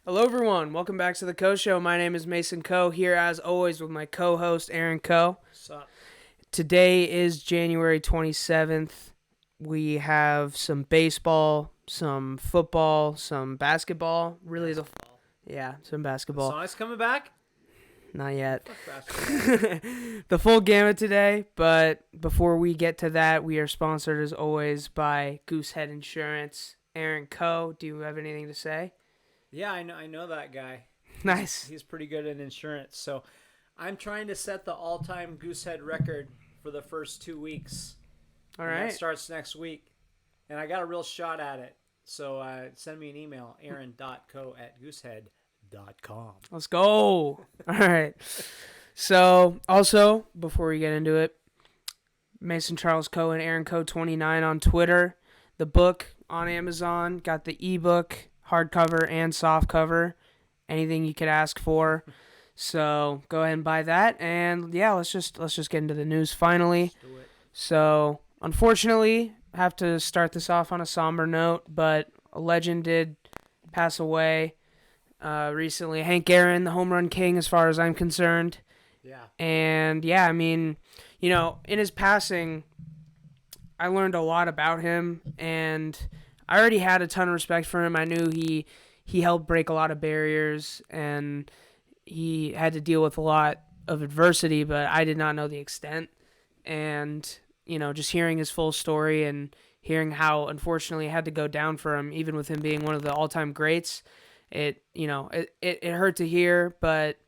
Hello, everyone. Welcome back to the Co Show. My name is Mason Coe, here as always with my co-host Aaron Coe. Sup? Today is January 27th. We have some baseball, some football, some basketball. Really, some The basketball. Sonics coming back? Not yet. Fuck basketball. The full gamut today, but before we get to that, we are sponsored as always by Goosehead Insurance. Aaron Coe, do you have anything to say? Yeah, I know that guy. Nice. He's pretty good at insurance. So I'm trying to set the all-time Goosehead record for the first 2 weeks. All And right. that starts next week. And I got a real shot at it. So send me an email, aaron.co@goosehead.com. Let's go. All right. So, also, before we get into it, Mason Charles Coe and Aaron Coe 29 on Twitter. The book on Amazon. Got the ebook, hardcover and softcover. Anything you could ask for. So, go ahead and buy that. And yeah, let's just get into the news finally. Let's do it. So, unfortunately, I have to start this off on a somber note, but a legend did pass away recently. Hank Aaron, the home run king, as far as I'm concerned. Yeah. And yeah, I mean, in his passing, I learned a lot about him, and I already had a ton of respect for him. I knew he helped break a lot of barriers, and he had to deal with a lot of adversity, but I did not know the extent. And just hearing his full story and hearing how unfortunately it had to go down for him, even with him being one of the all-time greats, it hurt to hear, but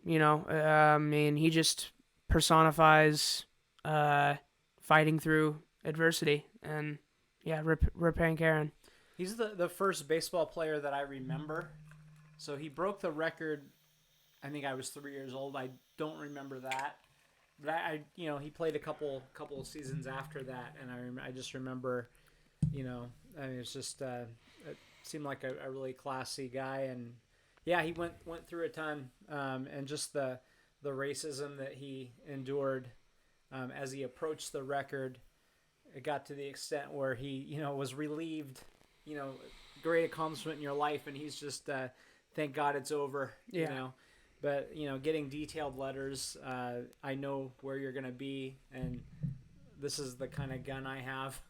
I mean, he just personifies fighting through adversity, and yeah, rip Hank Aaron. He's the first baseball player that I remember. So he broke the record. I think I was 3 years old. I don't remember that. But he played a couple of seasons after that, and I just remember, I mean, it's just it seemed like a really classy guy, and yeah, he went through a ton, and just the racism that he endured as he approached the record. It got to the extent where he was relieved, great accomplishment in your life, and he's just thank God it's over. Yeah. But getting detailed letters, I know where you're gonna be, and this is the kind of gun I have.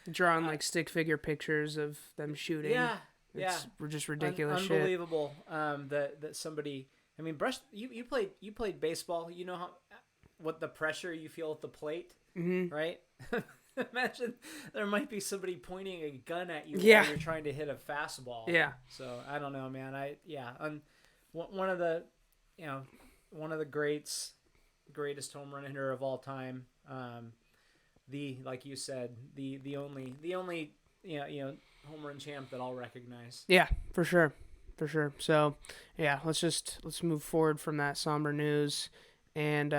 Drawing like stick figure pictures of them shooting. Yeah, It's just ridiculous shit. unbelievable. That somebody. I mean, you played baseball. You know what the pressure you feel at the plate, right? Imagine there might be somebody pointing a gun at you while you're trying to hit a fastball. Yeah. So I don't know, man. One of the greatest home run hitter of all time. Like you said, the only home run champ that I'll recognize. Yeah, for sure. So yeah, let's move forward from that somber news and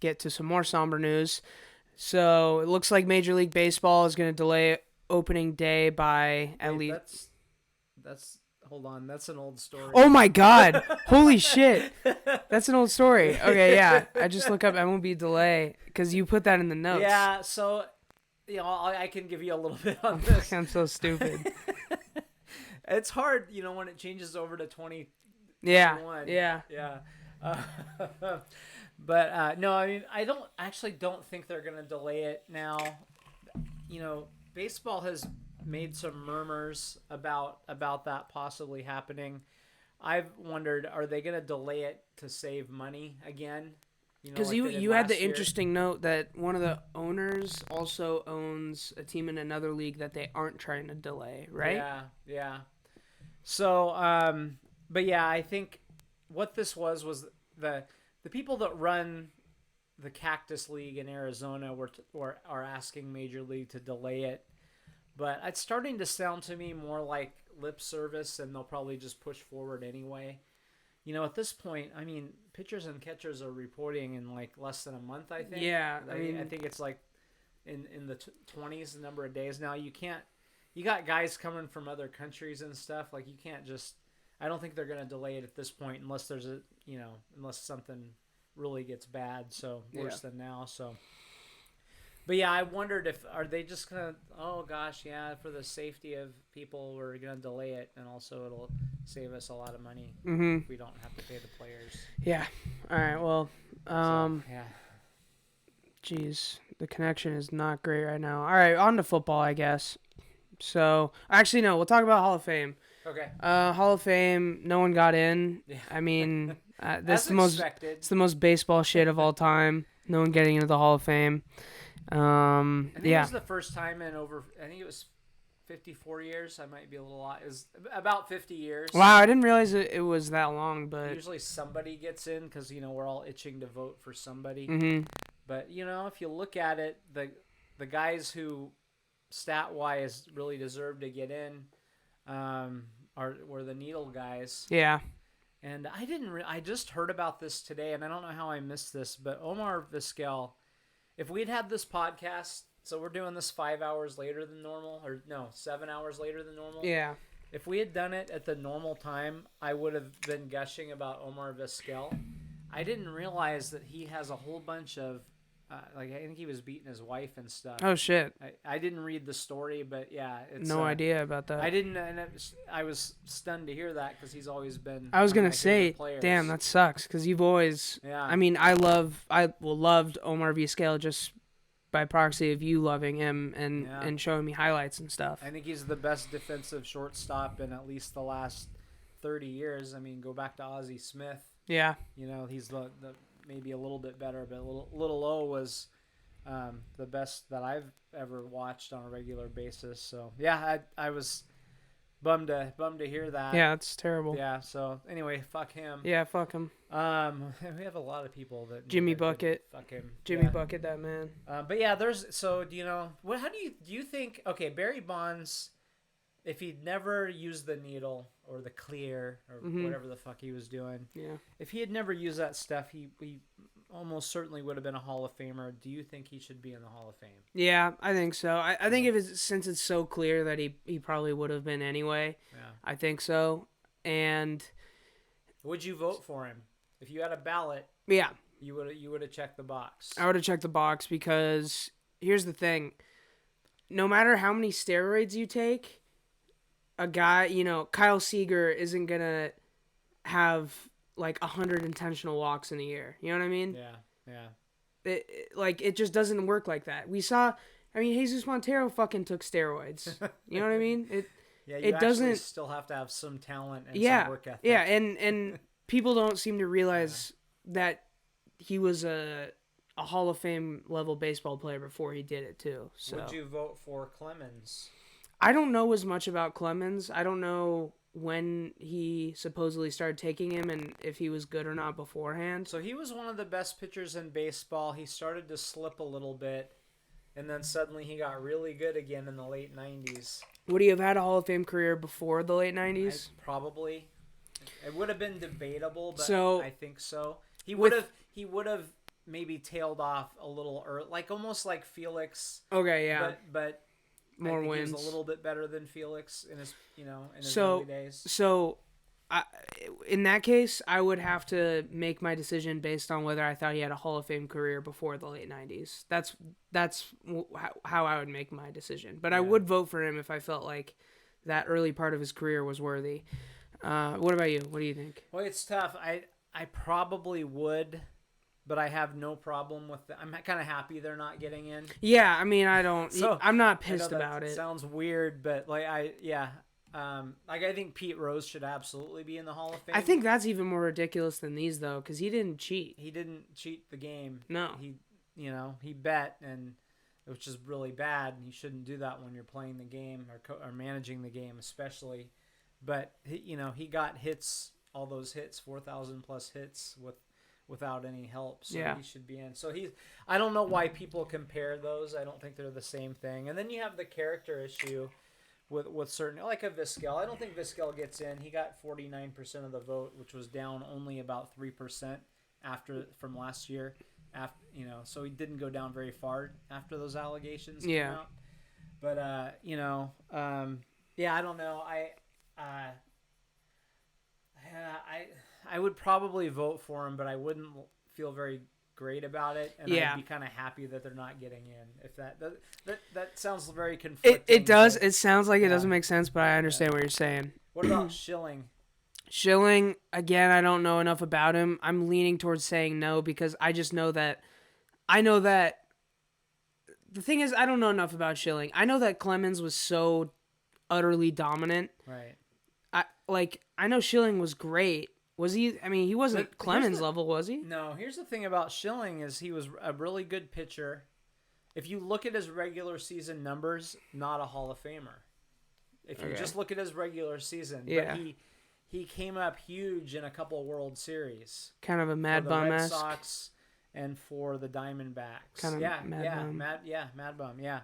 get to some more somber news. So it looks like Major League Baseball is going to delay opening day by at least. That's hold on. That's an old story. Oh my God! Holy shit! That's an old story. Okay, yeah. I just look up MLB delay because you put that in the notes. Yeah. So, I can give you a little bit on this. I'm so stupid. It's hard, when it changes over to 20. Yeah. But no, I mean, I don't think they're gonna delay it now. Baseball has made some murmurs about that possibly happening. I've wondered, are they gonna delay it to save money again? Because you had the interesting note that one of the owners also owns a team in another league that they aren't trying to delay, right? Yeah. So, but yeah, I think what this was the people that run the Cactus League in Arizona are asking Major League to delay it. But it's starting to sound to me more like lip service, and they'll probably just push forward anyway. At this point, I mean, pitchers and catchers are reporting in like less than a month, I think. Yeah, I think it's like in the 20s, the number of days now. You got guys coming from other countries and stuff. Like, you can't just. I don't think they're going to delay it at this point unless there's unless something really gets bad, so worse than now. So, But yeah, I wondered if are they just gonna? Oh gosh, yeah, for the safety of people, we're gonna delay it, and also it'll save us a lot of money if we don't have to pay the players. Yeah. All right. Well, Yeah. geez, the connection is not great right now. All right, on to football, I guess. So, actually, no, we'll talk about Hall of Fame. Okay. Hall of Fame, no one got in. Yeah. I mean, As expected. it's the most baseball shit of all time. No one getting into the Hall of Fame. I think it Yeah. was the first time in over. I think it was 54 years. I might be a little lot. It was about 50 years. Wow, I didn't realize it was that long, but Usually somebody gets in because we're all itching to vote for somebody. Mhm. But if you look at it, the guys who stat wise really deserve to get in were the needle guys. Yeah. And I just heard about this today, and I don't know how I missed this, but Omar Vizquel, if we'd had this podcast, so we're doing this 5 hours later than normal, or no, 7 hours later than normal. Yeah. If we had done it at the normal time, I would have been gushing about Omar Vizquel. I didn't realize that he has a whole bunch of, I think he was beating his wife and stuff. Oh shit. I didn't read the story, but yeah, it's No idea about that. I didn't, and I was stunned to hear that because he's always been. I was one of gonna my say, favorite players. damn, that sucks because you've always. Yeah. I mean, I loved Omar Vizquel just by proxy of you loving him and showing me highlights and stuff. I think he's the best defensive shortstop in at least the last 30 years. I mean, go back to Ozzie Smith. Yeah. He's the maybe a little bit better, but Little O was the best that I've ever watched on a regular basis. So yeah, I was bummed to hear that. Yeah, it's terrible. Yeah. So anyway, fuck him. Yeah, fuck him. We have a lot of people that Jimmy that Bucket. Fuck him. Jimmy Yeah. Bucket, that man. But yeah, do you know what? How do you think? Okay, Barry Bonds, if he'd never used the needle or the clear or whatever the fuck he was doing, Yeah. if he had never used that stuff, he almost certainly would have been a Hall of Famer. Do you think he should be in the Hall of Fame? Yeah, I think so. I think since it's so clear that he probably would have been anyway. Yeah. I think so. And Would you vote for him if you had a ballot? yeah, You would have checked the box. I would have checked the box because here's the thing. No matter how many steroids you take, a guy, Kyle Seager isn't going to have like 100 intentional walks in a year. You know what I mean? Yeah. It just doesn't work like that. We saw, Jesus Montero fucking took steroids. You know what I mean? It doesn't still have to have some talent and yeah, some work ethic. yeah, and people don't seem to realize that he was a Hall of Fame level baseball player before he did it too. So Would you vote for Clemens? I don't know as much about Clemens. I don't know when he supposedly started taking him and if he was good or not beforehand. So he was one of the best pitchers in baseball. He started to slip a little bit, and then suddenly he got really good again in the late 90s. Would he have had a Hall of Fame career before the late 90s? Probably. It would have been debatable, but So, I think so. He would have maybe tailed off a little early, almost like Felix. Okay, yeah. But More I think wins. he was a little bit better than Felix in his So- early days. So, in that case, I would have to make my decision based on whether I thought he had a Hall of Fame career before the late 90s. That's how I would make my decision. But I would vote for him if I felt like that early part of his career was worthy. What about you? What do you think? Well, it's tough. I probably would, but I have no problem with it. I'm kind of happy they're not getting in. Yeah, I don't. So, I'm not I know pissed that about it. Sounds weird, but I think Pete Rose should absolutely be in the Hall of Fame. I think that's even more ridiculous than these though, because he didn't cheat. he didn't cheat the game. No. He bet, and which is really bad. And you shouldn't do that when you're playing the game or managing the game, especially. But he got hits, all those hits, 4,000 plus hits without any help. So Yeah. he should be in. So I don't know why people compare those. I don't think they're the same thing. And then you have the character issue with certain, like a Vizquel. I don't think Vizquel gets in. He got 49% of the vote, which was down only about 3% from last year. So he didn't go down very far after those allegations came Yeah. out. But I don't know. I would probably vote for him, but I wouldn't feel very great about it, and Yeah. I'd be kind of happy that they're not getting in. If that sounds very conflicting. It does. But, It sounds like it yeah. doesn't make sense, but I understand what you're saying. What about Schilling? Schilling, again, I don't know enough about him. I'm leaning towards saying no because I just know that. I know that. The thing is, I don't know enough about Schilling. I know that Clemens was so utterly dominant. Right. I know Schilling was great. Was he? I mean, he wasn't But Clemens level, was he? No. Here's the thing about Schilling is he was a really good pitcher. If you look at his regular season numbers, not a Hall of Famer. If you just look at his regular season, Yeah. But he came up huge in a couple World Series. Kind of a Mad for the Bum Red esque. Sox and for the Diamondbacks. Kind of Mad Bum. Mad Bum, yeah.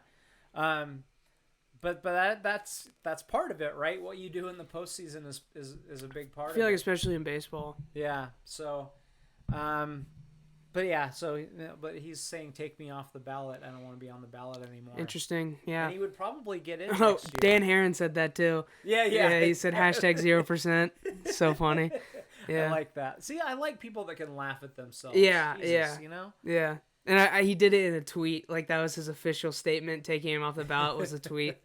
But that's part of it, right? What you do in the postseason is a big part. I feel of like it. especially in baseball. Yeah. So, but yeah. So, but he's saying, take me off the ballot. I don't want to be on the ballot anymore. Interesting. Yeah. And he would probably get in. Oh, next year. Dan Heron said that too. Yeah. Yeah, he said hashtag 0%. So funny. Yeah. I like that. See, I like people that can laugh at themselves. Yeah, Jesus, yeah. You know? Yeah. And he did it in a tweet. Like, that was his official statement. Taking him off the ballot was a tweet.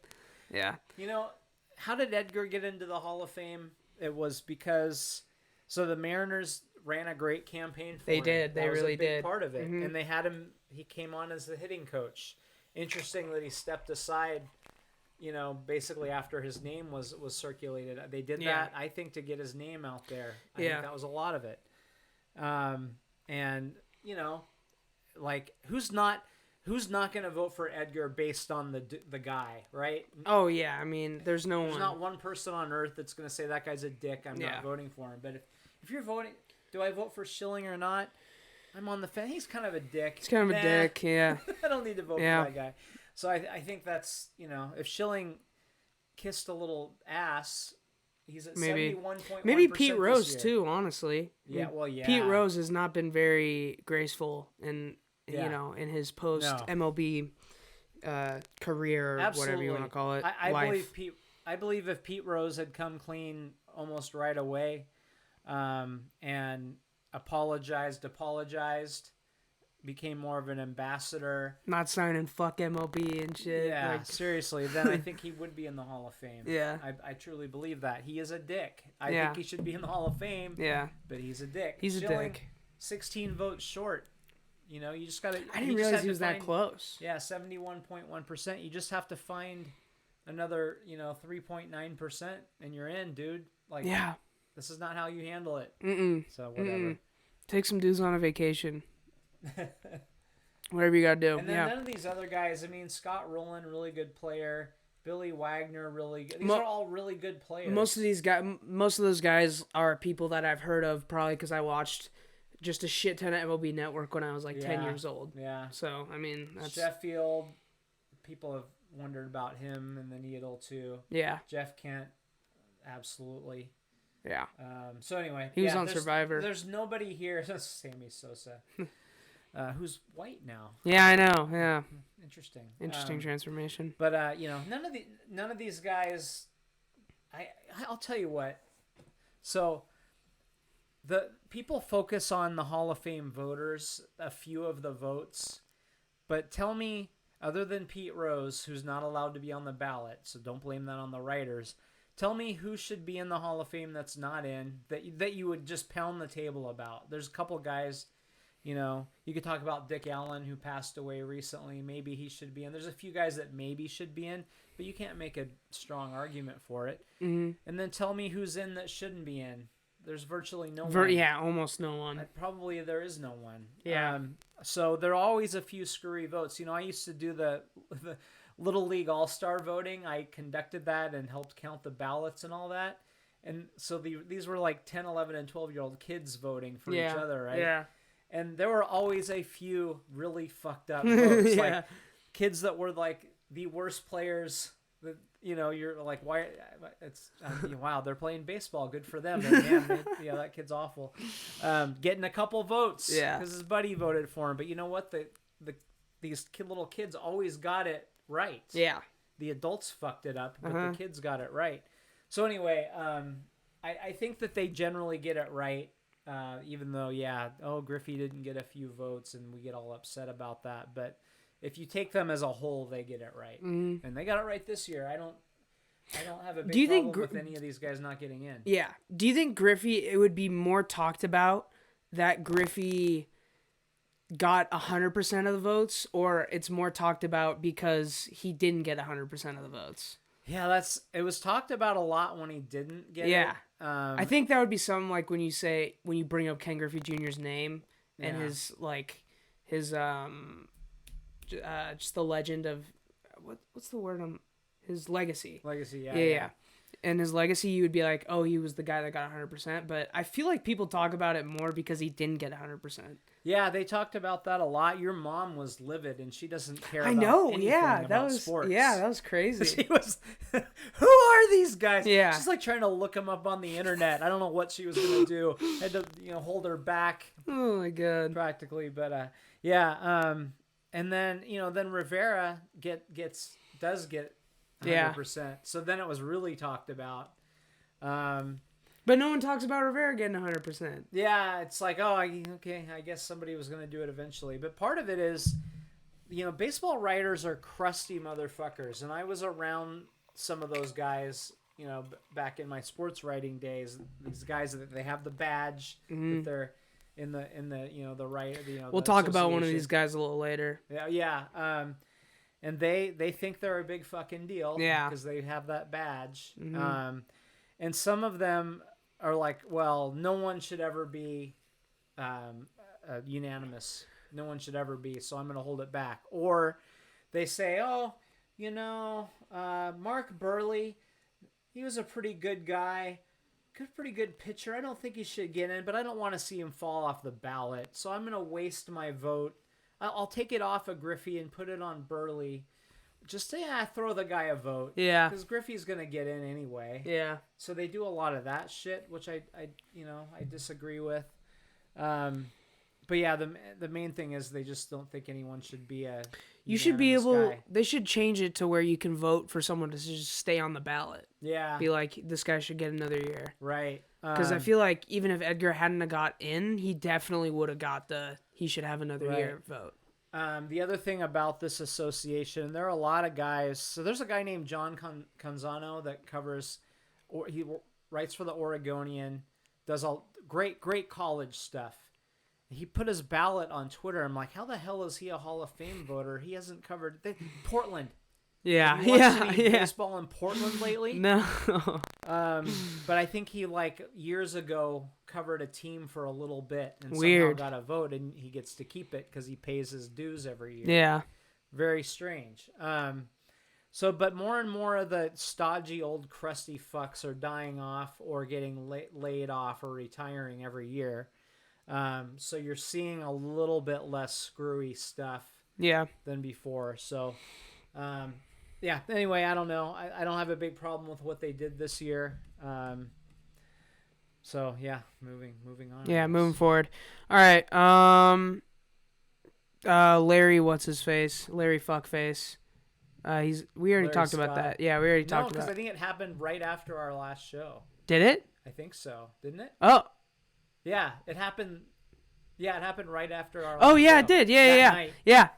Yeah. You know, how did Edgar get into the Hall of Fame? It was because, so the Mariners ran a great campaign for him. They did. They That was really a big did. part of it. Mhm. And they had him, he came on as the hitting coach. Interesting that he stepped aside, you know, basically after his name was circulated. They did Yeah. that, I think, to get his name out there. I Yeah. think that was a lot of it. And, you know, like, who's not going to vote for Edgar based on the guy, right? Oh, yeah. I mean, there's no There's one. not one person on earth that's going to say that guy's a dick. I'm Yeah. not voting for him. But if you're voting, do I vote for Schilling or not? I'm on the fence. He's kind of a dick. He's kind of a dick, yeah. I don't need to vote Yeah. for that guy. So I think that's, you know, if Schilling kissed a little ass, he's at Maybe. 71.1%. Maybe Pete this Rose, year. too, honestly. Yeah, well, yeah. Pete Rose has not been very graceful in, Yeah. you know, in his post-MLB career or whatever you want to call it. I life. believe if Pete Rose had come clean almost right away, and apologized, became more of an ambassador. Not signing fuck MLB and shit. Yeah, like, seriously, then I think he would be in the Hall of Fame. Yeah. I truly believe that. He is a dick. I Yeah. think he should be in the Hall of Fame. Yeah. But he's a dick. He's a Schilling, dick. 16 votes short. You know, you just got to... I didn't realize he was that close. Yeah, 71.1%. You just have to find another, 3.9% and you're in, dude. Like, Yeah. this is not how you handle it. Mm-mm. So, whatever. Mm-mm. Take some dudes on a vacation. Whatever you got to do. And then Yeah. none of these other guys, I mean, Scott Rowland, really good player. Billy Wagner, really good. These are all really good players. Most of those guys are people that I've heard of probably because I watched just a shit ton of MLB Network when I was like 10 years old. Yeah. So, I mean, that's... Sheffield, people have wondered about him and the Needle too. Yeah. Jeff Kent, absolutely. Yeah. So anyway. He was on Survivor. There's nobody here. Sammy Sosa. Who's white now. Yeah, I know. Yeah. Interesting. Transformation. But none of these guys. I'll tell you what. So, the people focus on the Hall of Fame voters, a few of the votes, but tell me, other than Pete Rose, who's not allowed to be on the ballot, so don't blame that on the writers. Tell me who should be in the Hall of Fame that's not in that you would just pound the table about. There's a couple guys. You could talk about Dick Allen, who passed away recently. Maybe he should be in. There's a few guys that maybe should be in, but you can't make a strong argument for it. Mm-hmm. And then tell me who's in that shouldn't be in. There's virtually no one. Yeah, almost no one. Probably there is no one. Yeah. So there are always a few screwy votes. I used to do the Little League All-Star voting. I conducted that and helped count the ballots and all that. And so these were like 10, 11, and 12-year-old kids voting for each other, right? Yeah. And there were always a few really fucked up votes, Yeah. like kids that were like the worst players. That you're like, why? It's wow, they're playing baseball. Good for them. And man, that kid's awful. Getting a couple votes, because his buddy voted for him. But you know what? These little kids always got it right. Yeah. The adults fucked it up, but the kids got it right. So anyway, I think that they generally get it right. Even though, Griffey didn't get a few votes, and we get all upset about that. But if you take them as a whole, they get it right, and they got it right this year. I don't have a big problem with any of these guys not getting in. Yeah. Do you think Griffey? It would be more talked about that Griffey got 100% of the votes, or it's more talked about because he didn't get 100% of the votes? Yeah, it was talked about a lot when he didn't get it. I think that would be something like when you bring up Ken Griffey Jr.'s name and his just the legend of what's the word his legacy. Legacy, yeah. And his legacy, you would be like, oh, he was the guy that got 100%. But I feel like people talk about it more because he didn't get 100%. Yeah, they talked about that a lot. Your mom was livid, and she doesn't care I about know, anything yeah, about sports. Yeah, that was crazy. She was, who are these guys? Yeah. She's like trying to look them up on the internet. I don't know what she was going to do. Had to, hold her back. Oh, my God. Practically, but, and then, then Rivera does get 100%. Yeah. So then it was really talked about. But no one talks about Rivera getting 100%. Yeah, it's like, I guess somebody was going to do it eventually. But part of it is, baseball writers are crusty motherfuckers. And I was around some of those guys, back in my sports writing days. These guys that they have the badge, that they're in the the right. We'll talk about one of these guys a little later. Yeah. And they think they're a big fucking deal. Yeah. Because they have that badge. And some of them are like, well, no one should ever be unanimous. No one should ever be, so I'm going to hold it back. Or they say, Mark Burley, he was a pretty good guy, pretty good pitcher. I don't think he should get in, but I don't want to see him fall off the ballot, so I'm going to waste my vote. I'll take it off of Griffey and put it on Burley. Just throw the guy a vote. Yeah. Because Griffey's going to get in anyway. Yeah. So they do a lot of that shit, which I disagree with. But yeah, the main thing is they just don't think anyone should be a You should be able... guy. They should change it to where you can vote for someone to just stay on the ballot. Yeah. Be like, this guy should get another year. Right. Because I feel like even if Edgar hadn't have got in, he definitely would have got he should have another year vote. The other thing about this association, there are a lot of guys. So there's a guy named John Canzano that covers, or he writes for the Oregonian, does all great college stuff. He put his ballot on Twitter. I'm like, how the hell is he a Hall of Fame voter? He hasn't covered Portland. Yeah, Have you watched any baseball in Portland lately? No. But I think he years ago covered a team for a little bit and Weird. somehow got a vote, and he gets to keep it because he pays his dues every year. Yeah. Very strange. But more and more of the stodgy old crusty fucks are dying off or getting laid off or retiring every year. So you're seeing a little bit less screwy stuff than before. So, anyway, I don't know. I don't have a big problem with what they did this year. Moving on. Yeah, moving forward. All right. Larry, what's his face? Larry Fuckface. We already talked about that. Yeah, we already talked about it. because I think it happened right after our last show. Did it? I think so. Didn't it? Oh. Yeah, it happened. Yeah, it happened right after our last show. it did. Yeah.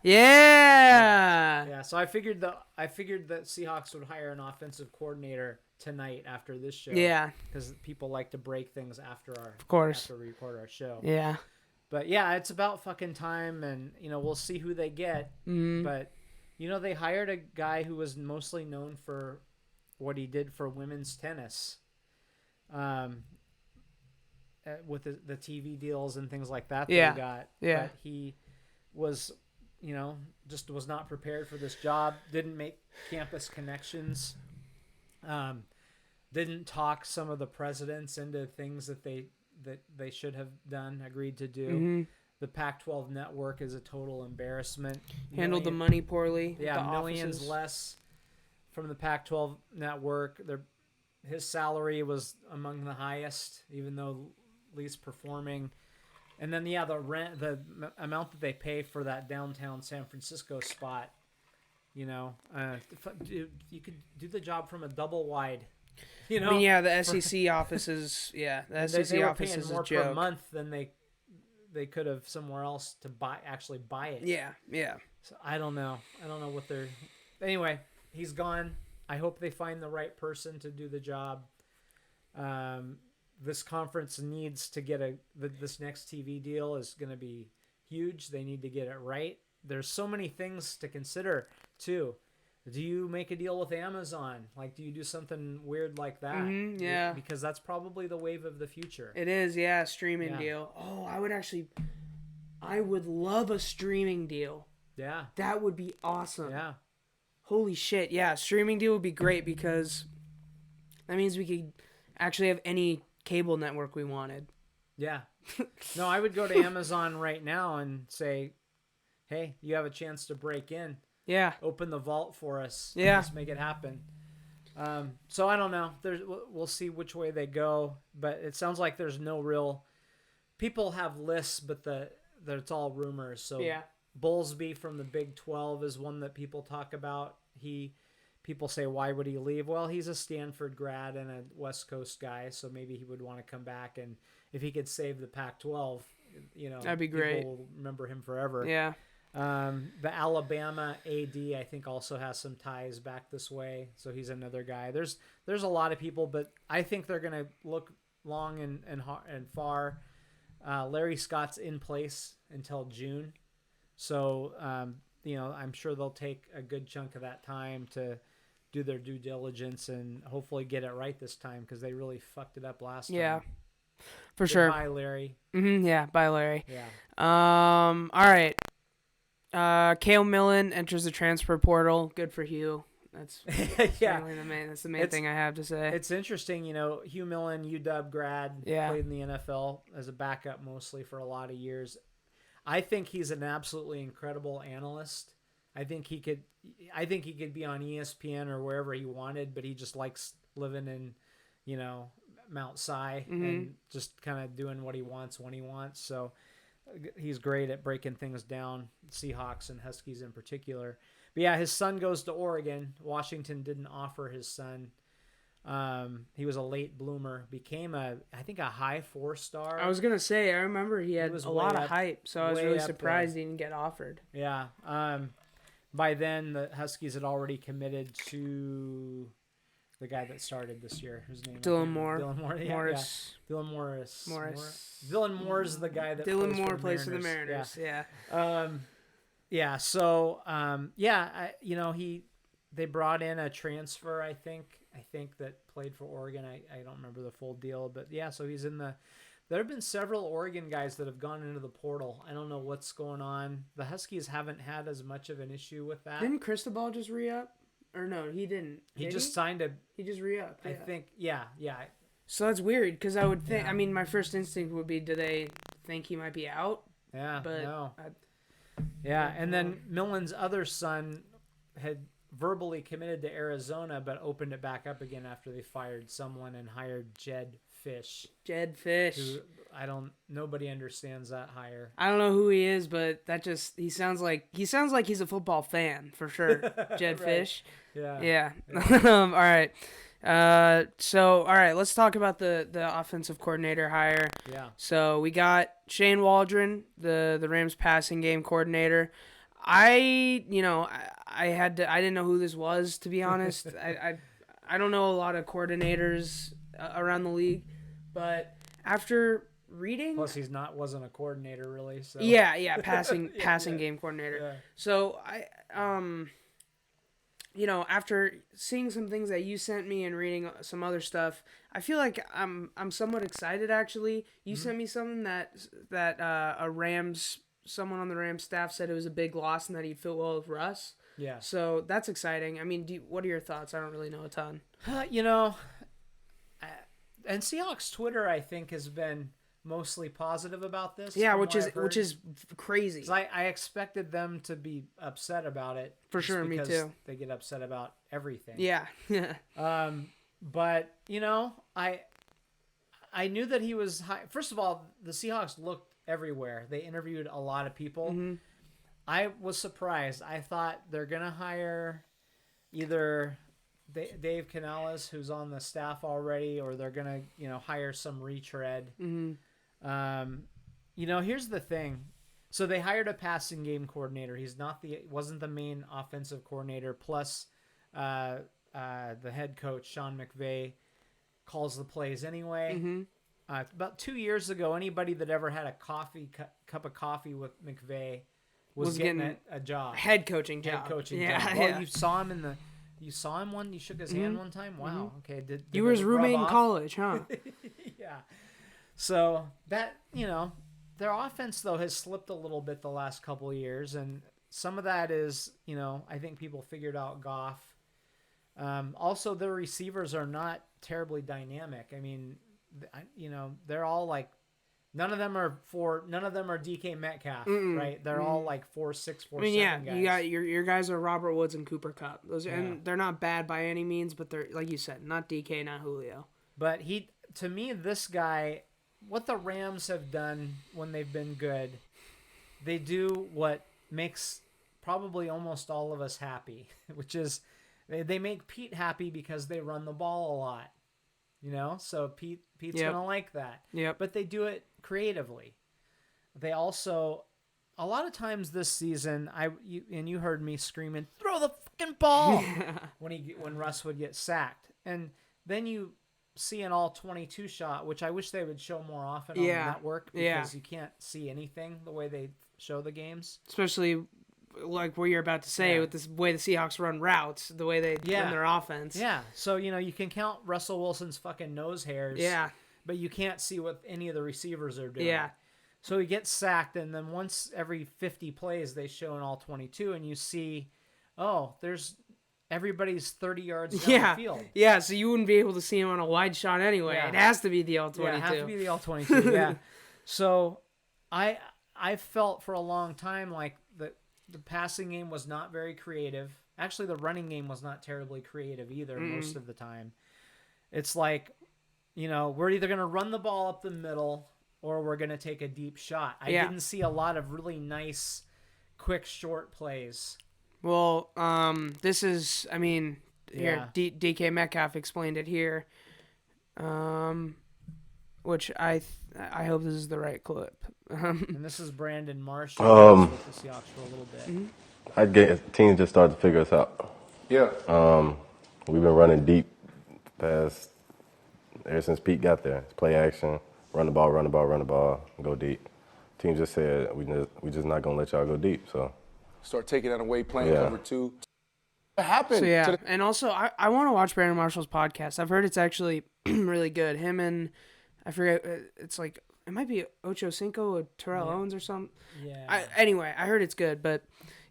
Yeah, so I figured that Seahawks would hire an offensive coordinator tonight after this show. Yeah. Because people like to break things after we record our show. Yeah. But yeah, it's about fucking time, and we'll see who they get. Mm-hmm. But they hired a guy who was mostly known for what he did for women's tennis. With the TV deals and things like that he got. Yeah. But he was, just was not prepared for this job. Didn't make campus connections. Didn't talk some of the presidents into things that they should have agreed to do. Mm-hmm. The Pac-12 network is a total embarrassment. Handled the money poorly. Yeah, millions less from the Pac-12 network. His salary was among the highest, even though least performing. And then the amount that they pay for that downtown San Francisco spot, you could do the job from a double wide You know, I mean, yeah, the SEC offices, the they SEC were office paying is more a joke. per month than they could have somewhere else to actually buy it. Yeah. So I don't know. I don't know what they're. Anyway, he's gone. I hope they find the right person to do the job. This conference needs to get this next TV deal is going to be huge. They need to get it right. There's so many things to consider too. Do you make a deal with Amazon? Like, do you do something weird like that? Yeah. Because that's probably the wave of the future. It is, streaming deal. Oh, I would love a streaming deal. Yeah. That would be awesome. Yeah. Holy shit, yeah, streaming deal would be great because that means we could actually have any cable network we wanted. Yeah. No, I would go to Amazon right now and say, hey, you have a chance to break in. Yeah. Open the vault for us. Yeah. Let's make it happen. So I don't know. We'll see which way they go, but it sounds like there's no real. People have lists, but it's all rumors. So yeah. Bowlesby from the Big 12 is one that people talk about. People say, why would he leave? Well, he's a Stanford grad and a West Coast guy, so maybe he would want to come back. And if he could save the Pac-12, that'd be great. People will remember him forever. Yeah. The Alabama AD, I think, also has some ties back this way, so he's another guy. There's a lot of people, but I think they're going to look long and far. Larry Scott's in place until June, so I'm sure they'll take a good chunk of that time to do their due diligence and hopefully get it right this time because they really fucked it up last time. Yeah, for sure. Bye, Larry. Yeah, bye, Larry. Yeah. All right. Cale Millen enters the transfer portal. Good for Hugh. That's really the main thing I have to say. It's interesting, Hugh Millen, UW grad, played in the NFL as a backup mostly for a lot of years. I think he's an absolutely incredible analyst. I think he could be on ESPN or wherever he wanted, but he just likes living in, Mount Si and just kind of doing what he wants when he wants. So he's great at breaking things down, Seahawks and Huskies in particular. But yeah, his son goes to Oregon. Washington didn't offer his son. He was a late bloomer, became I think a high 4-star. I was going to say, I remember he had a lot of hype, so I was really surprised he didn't get offered. Yeah. By then, the Huskies had already committed to the guy that started this year. Whose name? Dylan Moore. Dylan Moore. Yeah, Morris. Yeah. Dylan Morris. Dylan Moore's the guy that Dylan Moore plays for the Mariners. Yeah. Yeah. So, they brought in a transfer, I think that played for Oregon. I don't remember the full deal, but yeah, so he's in there have been several Oregon guys that have gone into the portal. I don't know what's going on. The Huskies haven't had as much of an issue with that. Didn't Cristobal just re-up? Or no, he didn't. He just signed He just re-upped. I think, yeah. So that's weird, because I would think, my first instinct would be, do they think he might be out? Yeah, but no. And then Millen's other son had verbally committed to Arizona, but opened it back up again after they fired someone and hired Jed Fish. Who nobody understands that hire. I don't know who he is, but he sounds like he's a football fan for sure. Jed Fish. Yeah. All right. All right, let's talk about the offensive coordinator hire. Yeah. So we got Shane Waldron, the Rams passing game coordinator. I didn't know who this was, to be honest. I don't know a lot of coordinators around the league, but after reading, plus he wasn't a coordinator really. So passing game coordinator. Yeah. So after seeing some things that you sent me and reading some other stuff, I feel like I'm somewhat excited actually. You sent me something that someone on the Rams staff said it was a big loss and that he'd fit well with Russ. Yeah. So that's exciting. I mean, what are your thoughts? I don't really know a ton. And Seahawks Twitter, I think, has been mostly positive about this. Yeah, which is crazy. I expected them to be upset about it. For sure, me too. They get upset about everything. Yeah. But I knew that he was high. First of all, the Seahawks looked everywhere. They interviewed a lot of people. Mm-hmm. I was surprised. I thought they're gonna hire either Dave Canales, who's on the staff already, or they're gonna hire some retread. Mm-hmm. Here's the thing. So they hired a passing game coordinator. He's wasn't the main offensive coordinator. Plus, the head coach Sean McVay calls the plays anyway. Mm-hmm. About 2 years ago, anybody that ever had a cup of coffee with McVay was getting a job, head coaching job. Well, yeah. you saw him you shook his hand one time. Wow. Okay. Did you were his roommate in off? college, huh? Yeah. So that their offense though has slipped a little bit the last couple of years, and some of that is I think people figured out Goff. Also, their receivers are not terribly dynamic. I mean, they're all like, none of them are DK Metcalf, right? They're all like 4'6", 4'7" guys. You got your guys are Robert Woods and Cooper Kupp. And they're not bad by any means, but they're, like you said, not DK, not Julio. But to me, this guy, what the Rams have done when they've been good, they do what makes probably almost all of us happy, which is they make Pete happy because they run the ball a lot. So Pete's gonna like that. Yep. But they do it creatively. They also, a lot of times this season, you heard me screaming, "Throw the fucking ball!" when Russ would get sacked, and then you see an all 22 shot, which I wish they would show more often on the network because you can't see anything the way they show the games, especially like what you're about to say with this way the Seahawks run routes, the way they run their offense. Yeah. So, you can count Russell Wilson's fucking nose hairs. Yeah. But you can't see what any of the receivers are doing. Yeah. So he gets sacked, and then once every 50 plays, they show an all 22, and you see, there's everybody's 30 yards down the field. Yeah, so you wouldn't be able to see him on a wide shot anyway. Yeah. It has to be the all 22. Yeah, it has to be the all 22, yeah. So I felt for a long time like the passing game was not very creative. Actually, the running game was not terribly creative either most of the time. It's like, we're either going to run the ball up the middle or we're going to take a deep shot. I didn't see a lot of really nice, quick, short plays. Well, this is, here, DK Metcalf explained it here, which I hope this is the right clip. And this is Brandon Marshall with the Seahawks for a little bit. Mm-hmm. I get teams just started to figure us out. Yeah. We've been running deep ever since Pete got there. It's play action, run the ball, go deep. Teams just said we just not gonna let y'all go deep. So start taking that away, playing cover two. What happened? So and also I want to watch Brandon Marshall's podcast. I've heard it's actually really good. Him and I forget, it's like, it might be Ocho Cinco or Terrell Owens or something. Yeah. Anyway, I heard it's good, but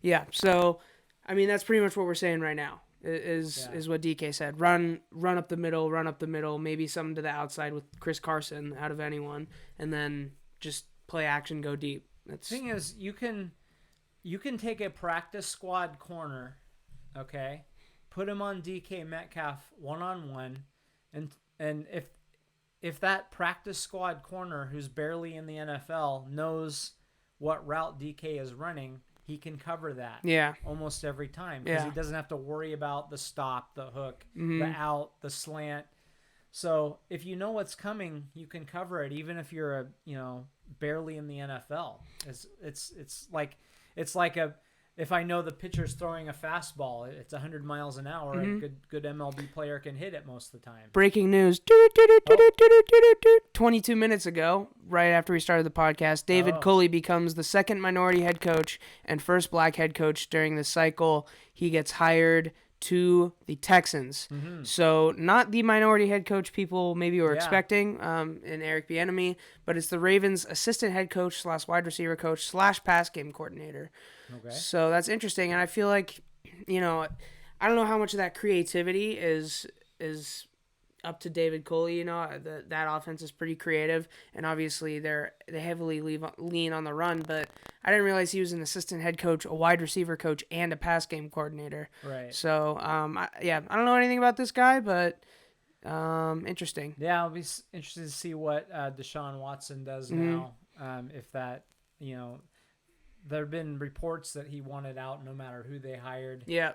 yeah. So, that's pretty much what we're saying right now is what DK said. Run up the middle, maybe something to the outside with Chris Carson out of anyone, and then just play action, go deep. The thing is, you can take a practice squad corner, okay, put him on DK Metcalf one-on-one, and if that practice squad corner who's barely in the NFL knows what route DK is running, he can cover that almost every time because he doesn't have to worry about the stop, the hook, the out, the slant. So if you know what's coming, you can cover it even if you're barely in the NFL. It's like if I know the pitcher's throwing a fastball, it's 100 miles an hour, a good MLB player can hit it most of the time. Breaking news. 22 minutes ago, right after we started the podcast, David Culley becomes the second minority head coach and first black head coach during this cycle. He gets hired to the Texans. So not the minority head coach people maybe were expecting in Eric Bieniemy, but it's the Ravens assistant head coach / wide receiver coach / pass game coordinator. Okay. So that's interesting, and I feel like, I don't know how much of that creativity is up to David Culley. That offense is pretty creative, and obviously they heavily lean on the run. But I didn't realize he was an assistant head coach, a wide receiver coach, and a pass game coordinator. Right. So I don't know anything about this guy, but interesting. Yeah, I'll be interested to see what Deshaun Watson does now. If that, there have been reports that he wanted out no matter who they hired. Yeah.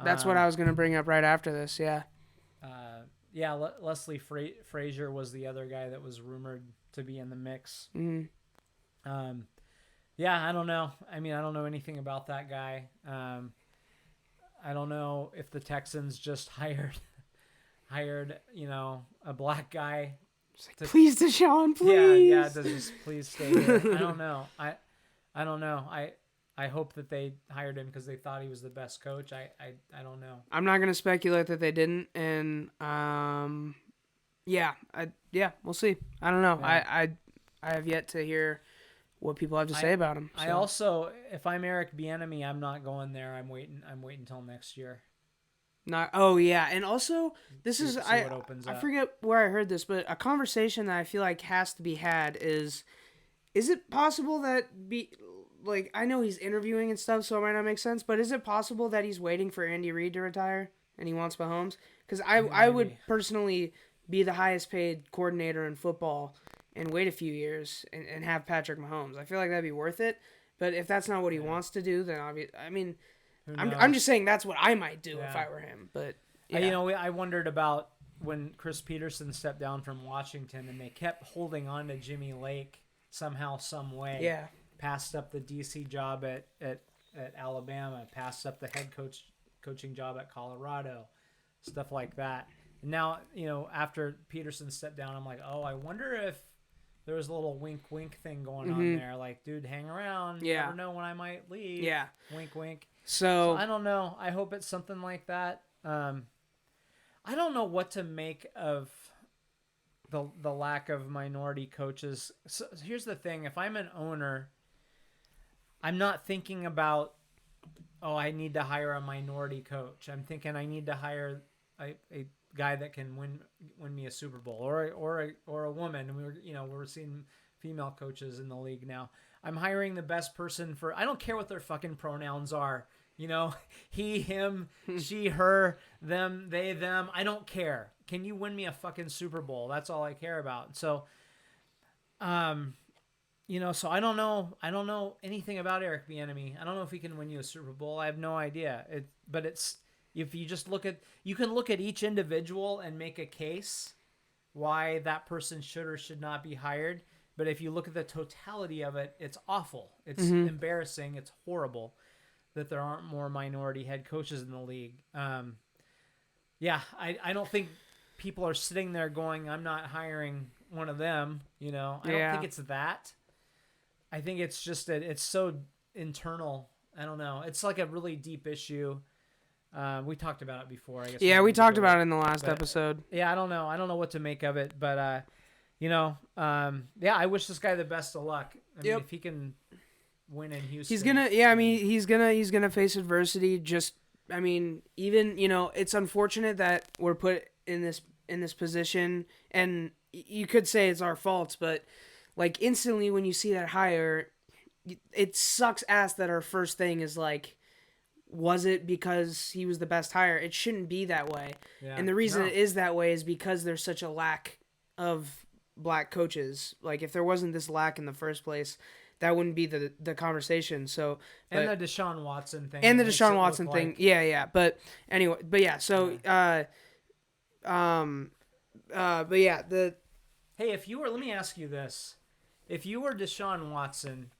That's what I was going to bring up right after this. Yeah. Leslie Frazier was the other guy that was rumored to be in the mix. Mm-hmm. I don't know. I mean, I don't know anything about that guy. I don't know if the Texans just hired, a black guy. Please, Deshaun, please. Yeah, just please stay here. I don't know. I don't know. I hope that they hired him because they thought he was the best coach. I don't know. I'm not gonna speculate that they didn't, and we'll see. I don't know. Yeah. I have yet to hear what people have to say about him. So. I also, if I'm Eric Bieniemy, I'm not going there. I'm waiting until next year. And also this See is what I opens forget where I heard this, but a conversation that I feel like has to be had is it possible that I know he's interviewing and stuff, so it might not make sense, but is it possible that he's waiting for Andy Reid to retire and he wants Mahomes? Because I would personally be the highest paid coordinator in football and wait a few years and have Patrick Mahomes. I feel like that'd be worth it. But if that's not what he wants to do, then I'm just saying that's what I might do if I were him. But yeah. I wondered about when Chris Peterson stepped down from Washington and they kept holding on to Jimmy Lake somehow, some way. Yeah. Passed up the DC job at Alabama, passed up the head coaching job at Colorado, stuff like that. And now, after Peterson stepped down, I'm like, oh, I wonder if there was a little wink thing going on there. Like, dude, hang around. You never know when I might leave. Yeah. Wink. So I don't know. I hope it's something like that. I don't know what to make of the lack of minority coaches. So here's the thing. If I'm an owner, I'm not thinking about, I need to hire a minority coach. I'm thinking I need to hire a guy that can win me a Super Bowl or a woman. And we're seeing female coaches in the league now. I'm hiring the best person for, I don't care what their fucking pronouns are. He, him, she, her, them, they, them. I don't care. Can you win me a fucking Super Bowl? That's all I care about. So, so I don't know. I don't know anything about Eric Bieniemy. I don't know if he can win you a Super Bowl. I have no idea. If you just you can look at each individual and make a case why that person should or should not be hired. But if you look at the totality of it, it's awful. It's embarrassing. It's horrible that there aren't more minority head coaches in the league. I don't think people are sitting there going, I'm not hiring one of them. I don't think it's that. I think it's just that it's so internal. I don't know. It's like a really deep issue. We talked about it before, I guess. Yeah, we talked about it in the last episode. Yeah, I don't know. I don't know what to make of it, but I wish this guy the best of luck. I mean, if he can win in Houston, he's gonna face adversity. It's unfortunate that we're put in this position, and you could say it's our fault, but like instantly when you see that hire, it sucks ass that our first thing is like, was it because he was the best hire? It shouldn't be that way. Yeah. And the reason it is that way is because there's such a lack of black coaches. Like if there wasn't this lack in the first place, that wouldn't be the conversation. So and the Deshaun Watson thing. And the Deshaun Watson thing. Like... Yeah. But anyway, so Hey, let me ask you this. If you were Deshaun Watson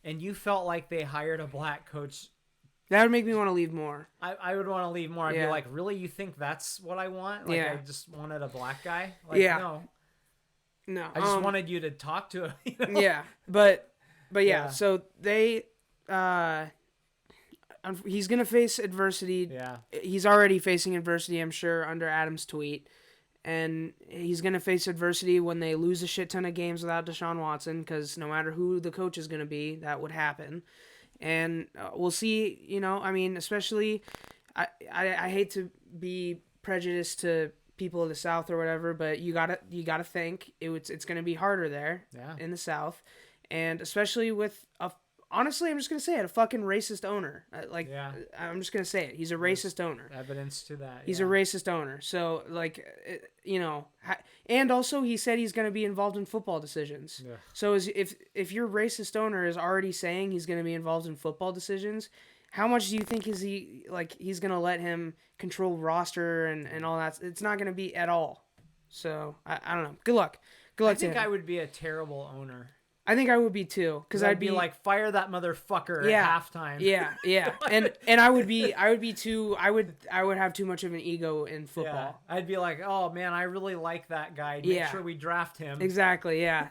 and you felt like they hired a black coach, that would make me want to leave more. I would want to leave more. I'd be like, really? You think that's what I want? Like, I just wanted a black guy? Like, no. I just wanted you to talk to him. Yeah, but so they, he's going to face adversity. Yeah. He's already facing adversity, I'm sure, under Adam's tweet. And he's going to face adversity when they lose a shit ton of games without Deshaun Watson, because no matter who the coach is going to be, that would happen. And we'll see, especially, I hate to be prejudiced to people of the South or whatever, but you gotta think it's going to be harder there in the South. And especially with honestly, I'm just going to say it, a fucking racist owner. I'm just going to say it. He's a racist owner. Evidence to that. He's a racist owner. So, and also he said he's going to be involved in football decisions. Yeah. So if your racist owner is already saying he's going to be involved in football decisions, how much do you think he's gonna let him control roster and all that? It's not gonna be at all. So I don't know. Good luck. Good luck I think to him. I would be a terrible owner. I think I would be too, because I'd be like, fire that motherfucker at halftime. Yeah. and I would be too. I would have too much of an ego in football. Yeah. I'd be like, oh man, I really like that guy. Make sure we draft him. Exactly. Yeah.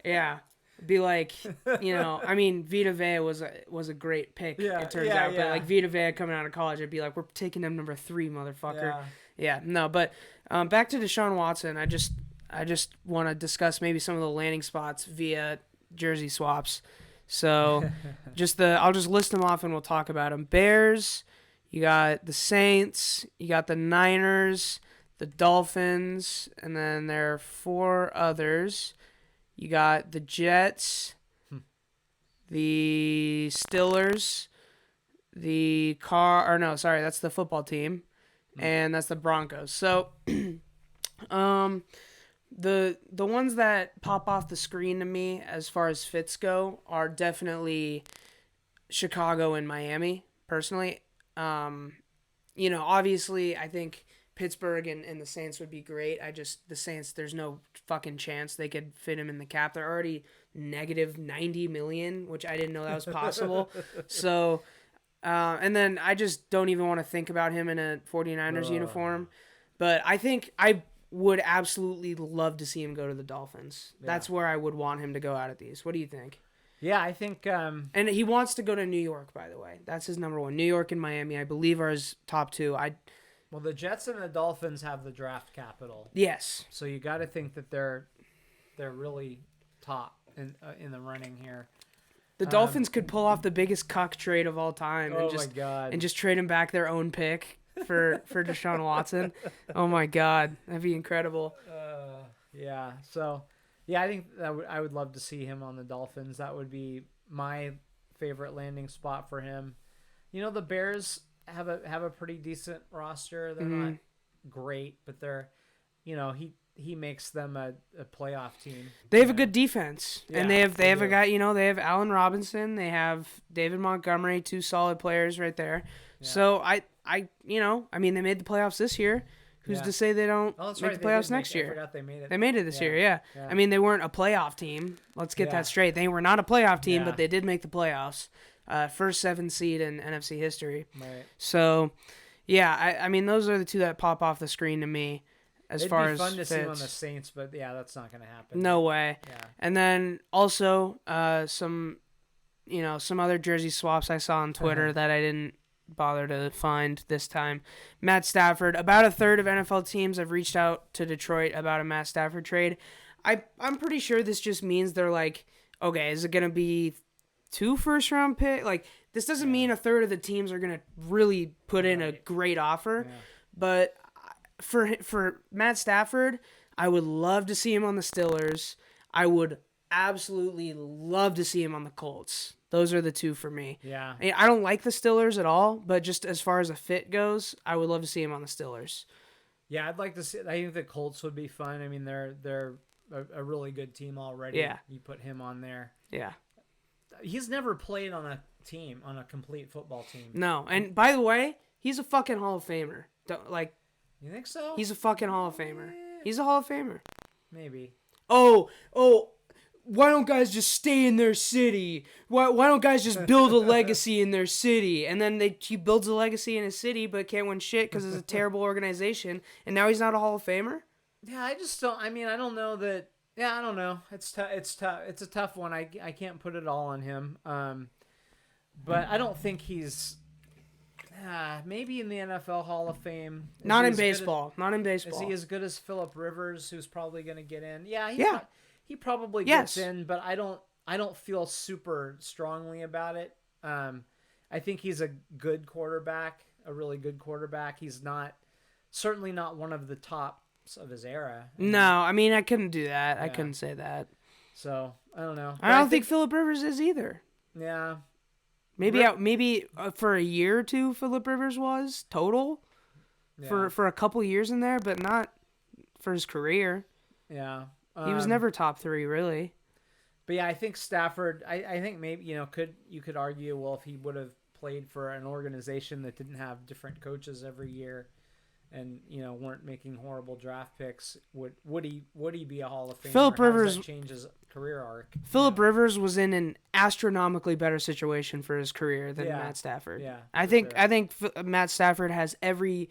Yeah. Be like, I mean, Vita Vea was a great pick. It turns out, but like Vita Vea coming out of college, I'd be like, we're taking him number 3, motherfucker. Yeah. No, but back to Deshaun Watson. I just want to discuss maybe some of the landing spots via jersey swaps. So I'll just list them off and we'll talk about them. Bears, you got the Saints, you got the Niners, the Dolphins, and then there are 4 others. You got the Jets, the Steelers, that's the football team, and that's the Broncos. So the ones that pop off the screen to me as far as fits go are definitely Chicago and Miami, personally. Obviously I think Pittsburgh and the Saints would be great. The Saints, there's no fucking chance they could fit him in the cap. They're already negative $90 million, which I didn't know that was possible. So, and then I just don't even want to think about him in a 49ers uniform. But I think I would absolutely love to see him go to the Dolphins. Yeah. That's where I would want him to go out of these. What do you think? Yeah, I think... And he wants to go to New York, by the way. That's his number 1. New York and Miami, I believe, are his top 2. Well, the Jets and the Dolphins have the draft capital. Yes. So you got to think that they're really top in the running here. The Dolphins could pull off the biggest cuck trade of all time and just trade him back their own pick for Deshaun Watson. Oh my God, that'd be incredible. Yeah. So, I think I would love to see him on the Dolphins. That would be my favorite landing spot for him. The Bears have a pretty decent roster. They're not great, but they're, he makes them a playoff team. They have a good defense, and they have a guy. They have Allen Robinson. They have David Montgomery, 2 solid players right there. Yeah. So I mean, they made the playoffs this year. Who's to say they don't make the playoffs next year? I forgot they made it. They made it this year, yeah. I mean, they weren't a playoff team. Let's get that straight. They were not a playoff team, but they did make the playoffs. First 7 seed in NFC history. Right. So, I mean, those are the 2 that pop off the screen to me. It'd be fun to see him on the Saints, but that's not going to happen. No way. Yeah. And then also some other jersey swaps I saw on Twitter that I didn't bother to find this time. Matt Stafford. About a third of NFL teams have reached out to Detroit about a Matt Stafford trade. I'm pretty sure this just means they're like, okay, is it going to be 2 first-round picks? Like, this doesn't mean a third of the teams are going to really put in a great offer, but for Matt Stafford, I would love to see him on the Steelers. I would absolutely love to see him on the Colts. Those are the 2 for me. Yeah. I don't like the Steelers at all, but just as far as a fit goes, I would love to see him on the Steelers. Yeah, I'd like to see. I think the Colts would be fun. I mean, they're a really good team already. Yeah. You put him on there. Yeah. He's never played on a complete football team. No, and by the way, he's a fucking Hall of Famer. You think so? He's a fucking Hall of Famer. He's a Hall of Famer. Maybe. Oh, why don't guys just stay in their city? Why don't guys just build a legacy in their city? And then he builds a legacy in his city, but can't win shit because it's a terrible organization. And now he's not a Hall of Famer? Yeah, I just don't. I mean, I don't know that. Yeah, I don't know. It's tough. It's tough. It's a tough one. I can't put it all on him. But I don't think he's. Maybe in the NFL Hall of Fame. Not in baseball. Is he as good as Phillip Rivers, who's probably going to get in? Yeah. He probably gets in, but I don't feel super strongly about it. I think he's a good quarterback, a really good quarterback. He's certainly not one of the tops of his era. No, I mean, I couldn't do that. I couldn't say that. So, I don't know. I don't think Phillip Rivers is either. Yeah. Maybe for a year or 2, Phillip Rivers was total for a couple years in there, but not for his career. Yeah. He was never top 3, really. But yeah, I think Stafford. I think maybe you could argue, well, if he would have played for an organization that didn't have different coaches every year, and weren't making horrible draft picks, would he be a Hall of Famer? Phillip How does Rivers that change his career arc? Phillip Rivers was in an astronomically better situation for his career than Matt Stafford. Yeah, I think Matt Stafford has every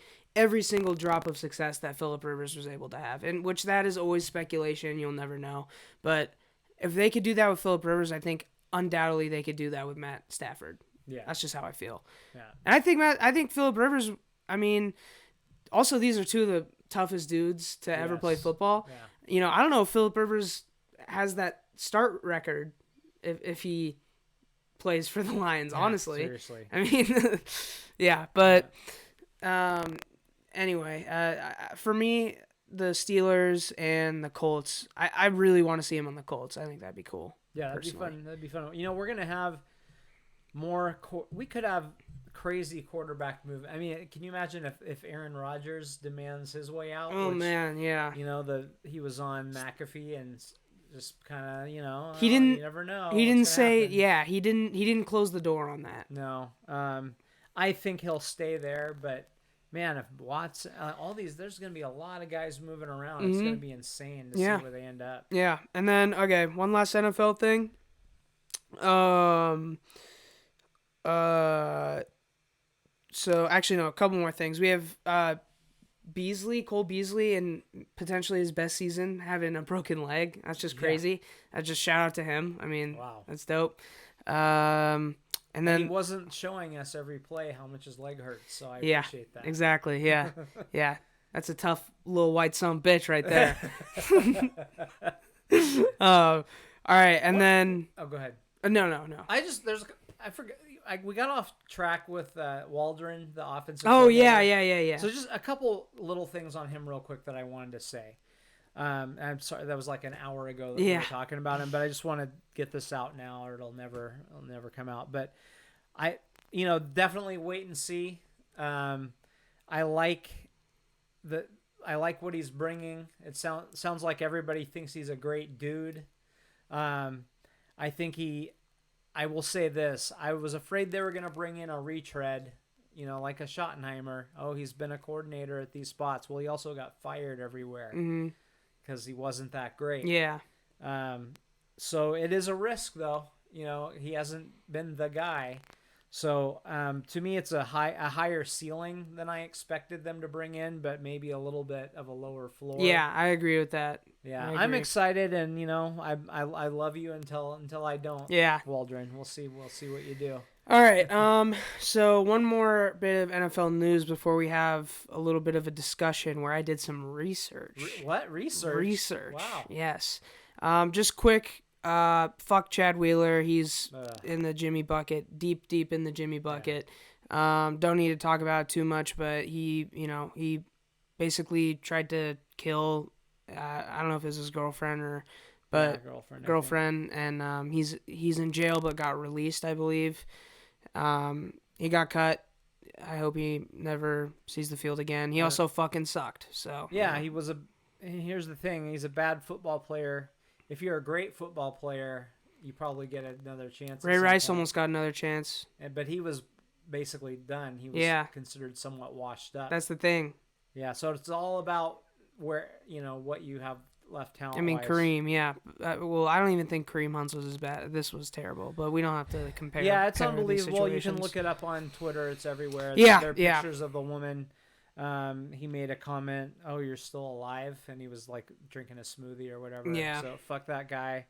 single drop of success that Phillip Rivers was able to have, and which that is always speculation. You'll never know, but if they could do that with Phillip Rivers, I think undoubtedly they could do that with Matt Stafford. Yeah, that's just how I feel. Yeah, and I think Phillip Rivers. I mean, also these are two of the toughest dudes to ever play football. Yeah. I don't know if Phillip Rivers has that start record if he plays for the Lions. Honestly, seriously. I mean, yeah, but anyway, for me, the Steelers and the Colts. I really want to see him on the Colts. I think that'd be cool. Yeah, that'd be fun. That'd be fun. We're gonna have more. We could have crazy quarterback move. I mean, can you imagine if Aaron Rodgers demands his way out? Oh man, yeah. He was on McAfee and just kind of he didn't. You never know. He didn't say happen. He didn't close the door on that. No. I think he'll stay there, but. Man, if Watts, all these, there's going to be a lot of guys moving around. It's going to be insane to see where they end up. Yeah, and then one last NFL thing. So actually, no, a couple more things. We have Cole Beasley, and potentially his best season, having a broken leg. That's just crazy. I just shout out to him. I mean, wow, that's dope. And then he wasn't showing us every play how much his leg hurts, so I appreciate that. Exactly. Yeah, yeah. That's a tough little white son bitch right there. All right, and then. Oh, go ahead. No. I forgot. We got off track with Waldron, the offensive. Oh yeah. So just a couple little things on him, real quick, that I wanted to say. I'm sorry, that was like an hour ago that we were talking about him, but I just want to get this out now, or it'll never come out. But I definitely wait and see. I like what he's bringing. It sounds like everybody thinks he's a great dude. I will say this: I was afraid they were going to bring in a retread, like a Schottenheimer. Oh, he's been a coordinator at these spots. Well, he also got fired everywhere. Mm-hmm. Because he wasn't that great. Yeah. So it is a risk, though. He hasn't been the guy. So to me, it's a higher ceiling than I expected them to bring in, but maybe a little bit of a lower floor. Yeah, I agree with that. Yeah, I'm excited, and I love you until I don't. Yeah, Waldron, we'll see what you do. All right. So one more bit of NFL news before we have a little bit of a discussion where I did some research. What research? Research. Wow. Yes. Just quick. Fuck Chad Wheeler. He's in the Jimmy bucket, deep in the Jimmy bucket. Yeah. Don't need to talk about it too much, but he basically tried to kill. I don't know if it was his girlfriend girlfriend, and he's in jail but got released, I believe. He got cut. I hope he never sees the field again. He also fucking sucked. So yeah, he was here's the thing: he's a bad football player. If you're a great football player, you probably get another chance. Ray Rice almost got another chance, but he was basically done. He was considered somewhat washed up. That's the thing. Yeah, so it's all about where what you have left talent. I mean, Kareem, yeah. Well, I don't even think Kareem Hunt's was as bad. This was terrible, but we don't have to compare. Yeah, it's unbelievable. You can look it up on Twitter. It's everywhere. Yeah, there are pictures of the woman. He made a comment, "Oh, you're still alive," and he was like drinking a smoothie or whatever. Yeah. So fuck that guy.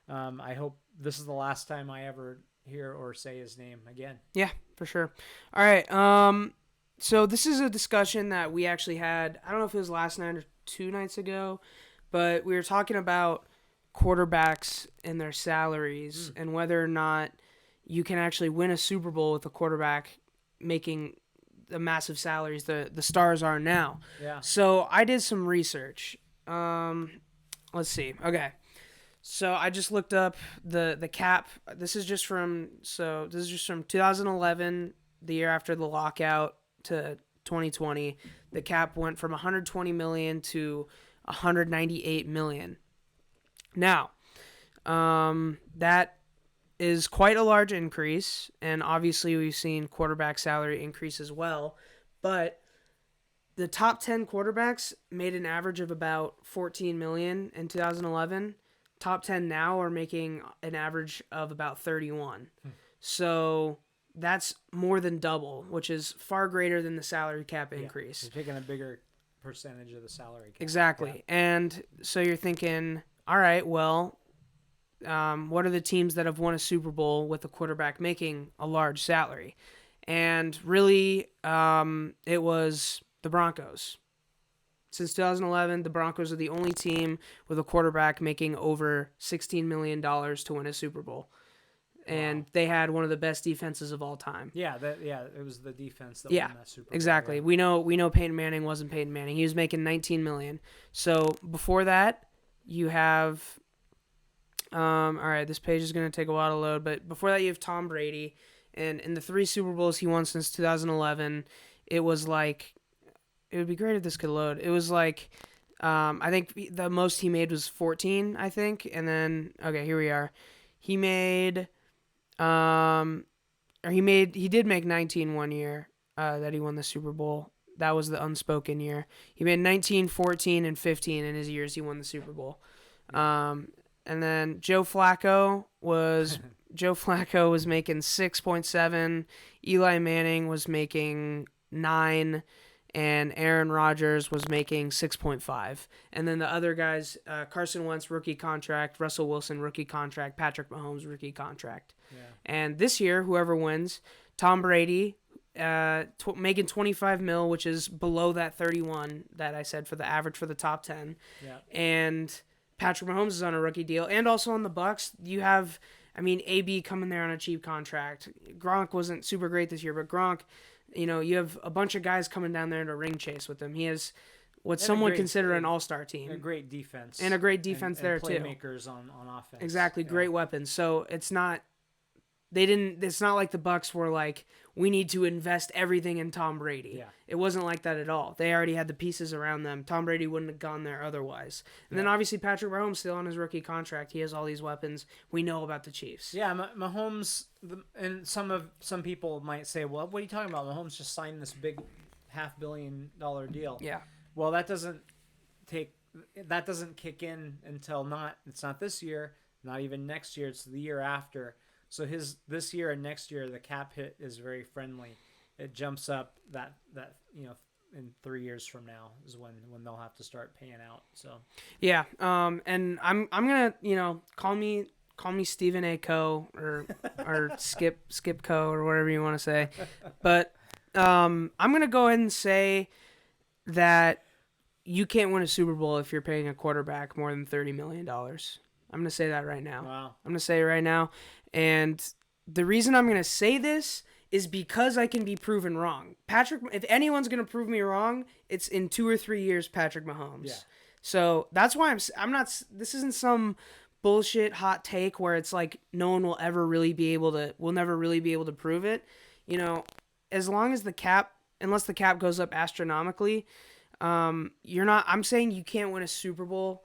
I hope this is the last time I ever hear or say his name again. Yeah, for sure. All right. So this is a discussion that we actually had. I don't know if it was last night or 2 nights ago, but we were talking about quarterbacks and their salaries and whether or not you can actually win a Super Bowl with a quarterback making the massive salaries the stars are now. Yeah. So I did some research. Let's see. Okay. So I just looked up the cap. This is just from 2011, the year after the lockout, to 2020. The cap went from 120 million to 198 million. Now, that is quite a large increase, and obviously we've seen quarterback salary increase as well, but the top 10 quarterbacks made an average of about $14 million in 2011. Top 10 now are making an average of about 31. So that's more than double, which is far greater than the salary cap increase. You're taking a bigger percentage of the salary cap. Exactly. Yeah. And so you're thinking, all right, well, what are the teams that have won a Super Bowl with a quarterback making a large salary? And really, it was the Broncos. Since 2011, the Broncos are the only team with a quarterback making over $16 million to win a Super Bowl. And they had one of the best defenses of all time. Yeah, it was the defense that won that Super Bowl. Exactly. Yeah. We know Peyton Manning wasn't Peyton Manning. He was making $19 million. So before that, you have all right, this page is going to take a while to load, but before that you have Tom Brady, and in the 3 Super Bowls he won since 2011, it was like, it would be great if this could load. It was like, I think the most he made was 14, I think, and then, okay, here we are. He made, he did make 19 one year that he won the Super Bowl. That was the unspoken year. He made 19, 14, and 15 in his years he won the Super Bowl. And then Joe Flacco was making 6.7. Eli Manning was making 9, and Aaron Rodgers was making 6.5. And then the other guys, Carson Wentz rookie contract, Russell Wilson rookie contract, Patrick Mahomes rookie contract. Yeah. And this year, whoever wins, Tom Brady making 25 mil, which is below that 31 that I said for the average for the top 10. Yeah. And Patrick Mahomes is on a rookie deal, and also on the Bucs, you have, AB coming there on a cheap contract. Gronk wasn't super great this year, but Gronk, you have a bunch of guys coming down there to ring chase with him. He has what some would consider an all-star team. A great defense. And a great defense there, and too. Playmakers on offense. Exactly, great weapons. So it's not like the Bucs were like, we need to invest everything in Tom Brady. Yeah. It wasn't like that at all. They already had the pieces around them. Tom Brady wouldn't have gone there otherwise. And then obviously Patrick Mahomes still on his rookie contract. He has all these weapons. We know about the Chiefs. Yeah, Mahomes, and some people might say, well, what are you talking about? Mahomes just signed this big $500 million deal. Yeah. Well, that doesn't kick in until it's not this year, not even next year. It's the year after. So this year and next year, the cap hit is very friendly. It jumps up that in 3 years from now is when they'll have to start paying out. So yeah, and I'm gonna call me Stephen A. Co. or Skip Co. or whatever you want to say, but I'm gonna go ahead and say that you can't win a Super Bowl if you're paying a quarterback more than $30 million. I'm gonna say that right now. Wow. I'm gonna say it right now. And the reason I'm going to say this is because I can be proven wrong. If anyone's going to prove me wrong, it's in 2 or 3 years, Patrick Mahomes. Yeah. So that's why I'm not, this isn't some bullshit hot take where it's like no one will never really be able to prove it. As long as unless the cap goes up astronomically, I'm saying you can't win a Super Bowl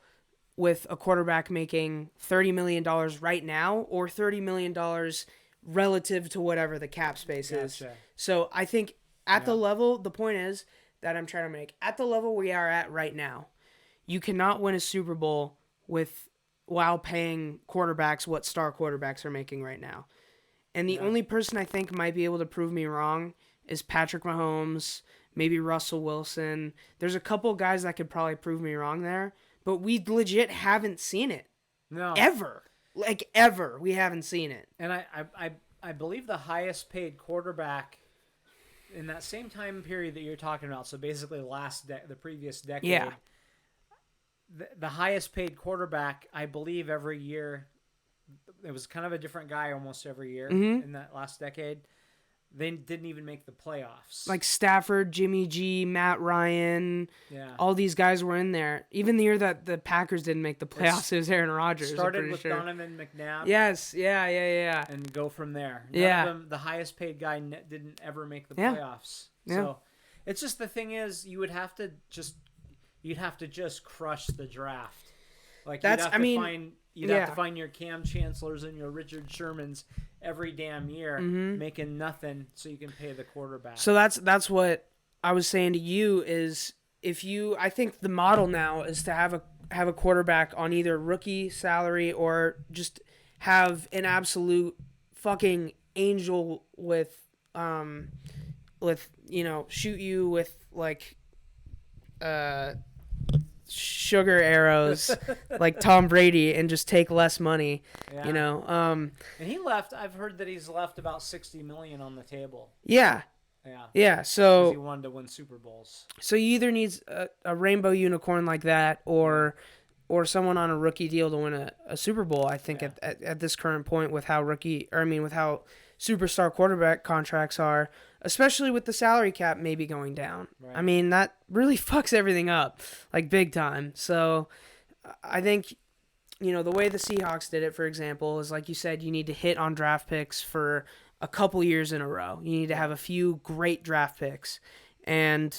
with a quarterback making $30 million right now or $30 million relative to whatever the cap space is. So I think the point is that I'm trying to make, at the level we are at right now, you cannot win a Super Bowl while paying quarterbacks what star quarterbacks are making right now. And the only person I think might be able to prove me wrong is Patrick Mahomes, maybe Russell Wilson. There's a couple guys that could probably prove me wrong there. But we legit haven't seen it. No. Ever. Ever. We haven't seen it. And I believe the highest paid quarterback in that same time period that you're talking about, so basically the previous decade, the highest paid quarterback, I believe every year, it was kind of a different guy almost every year in that last decade. They didn't even make the playoffs. Like Stafford, Jimmy G, Matt Ryan, all these guys were in there. Even the year that the Packers didn't make the playoffs, it was Aaron Rodgers. Started with Donovan McNabb. Yes, yeah. And go from there. None of them, the highest paid guy didn't ever make the playoffs. Yeah. So it's just, the thing is, you'd have to just crush the draft Like That's you'd have I to mean find you'd yeah. have to find your Cam Chancellors and your Richard Shermans every damn year making nothing so you can pay the quarterback. So that's what I was saying to you is I think the model now is to have a quarterback on either rookie salary or just have an absolute fucking angel with shoot you with like sugar arrows like Tom Brady and just take less money, Yeah. you know. And he left. I've heard that he's left about $60 million on the table. Yeah. Yeah. Yeah, 'Cause so he wanted to win Super Bowls. So you either need a rainbow unicorn like that, or someone on a rookie deal to win a Super Bowl. I think at this current point with how with how superstar quarterback contracts are, especially with the salary cap maybe going down. Right. I mean that really fucks everything up like big time. So I think the way the Seahawks did it, for example, is like you said, you need to hit on draft picks for a couple years in a row. You need to have a few great draft picks. And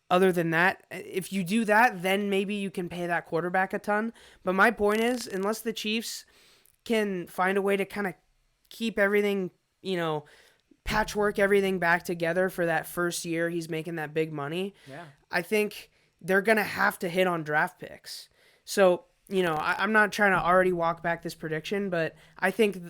other than that, if you do that, then maybe you can pay that quarterback a ton. But my point is, unless the Chiefs can find a way to kind of keep everything, patchwork everything back together for that first year he's making that big money, I think they're going to have to hit on draft picks. So, I'm not trying to already walk back this prediction, but I think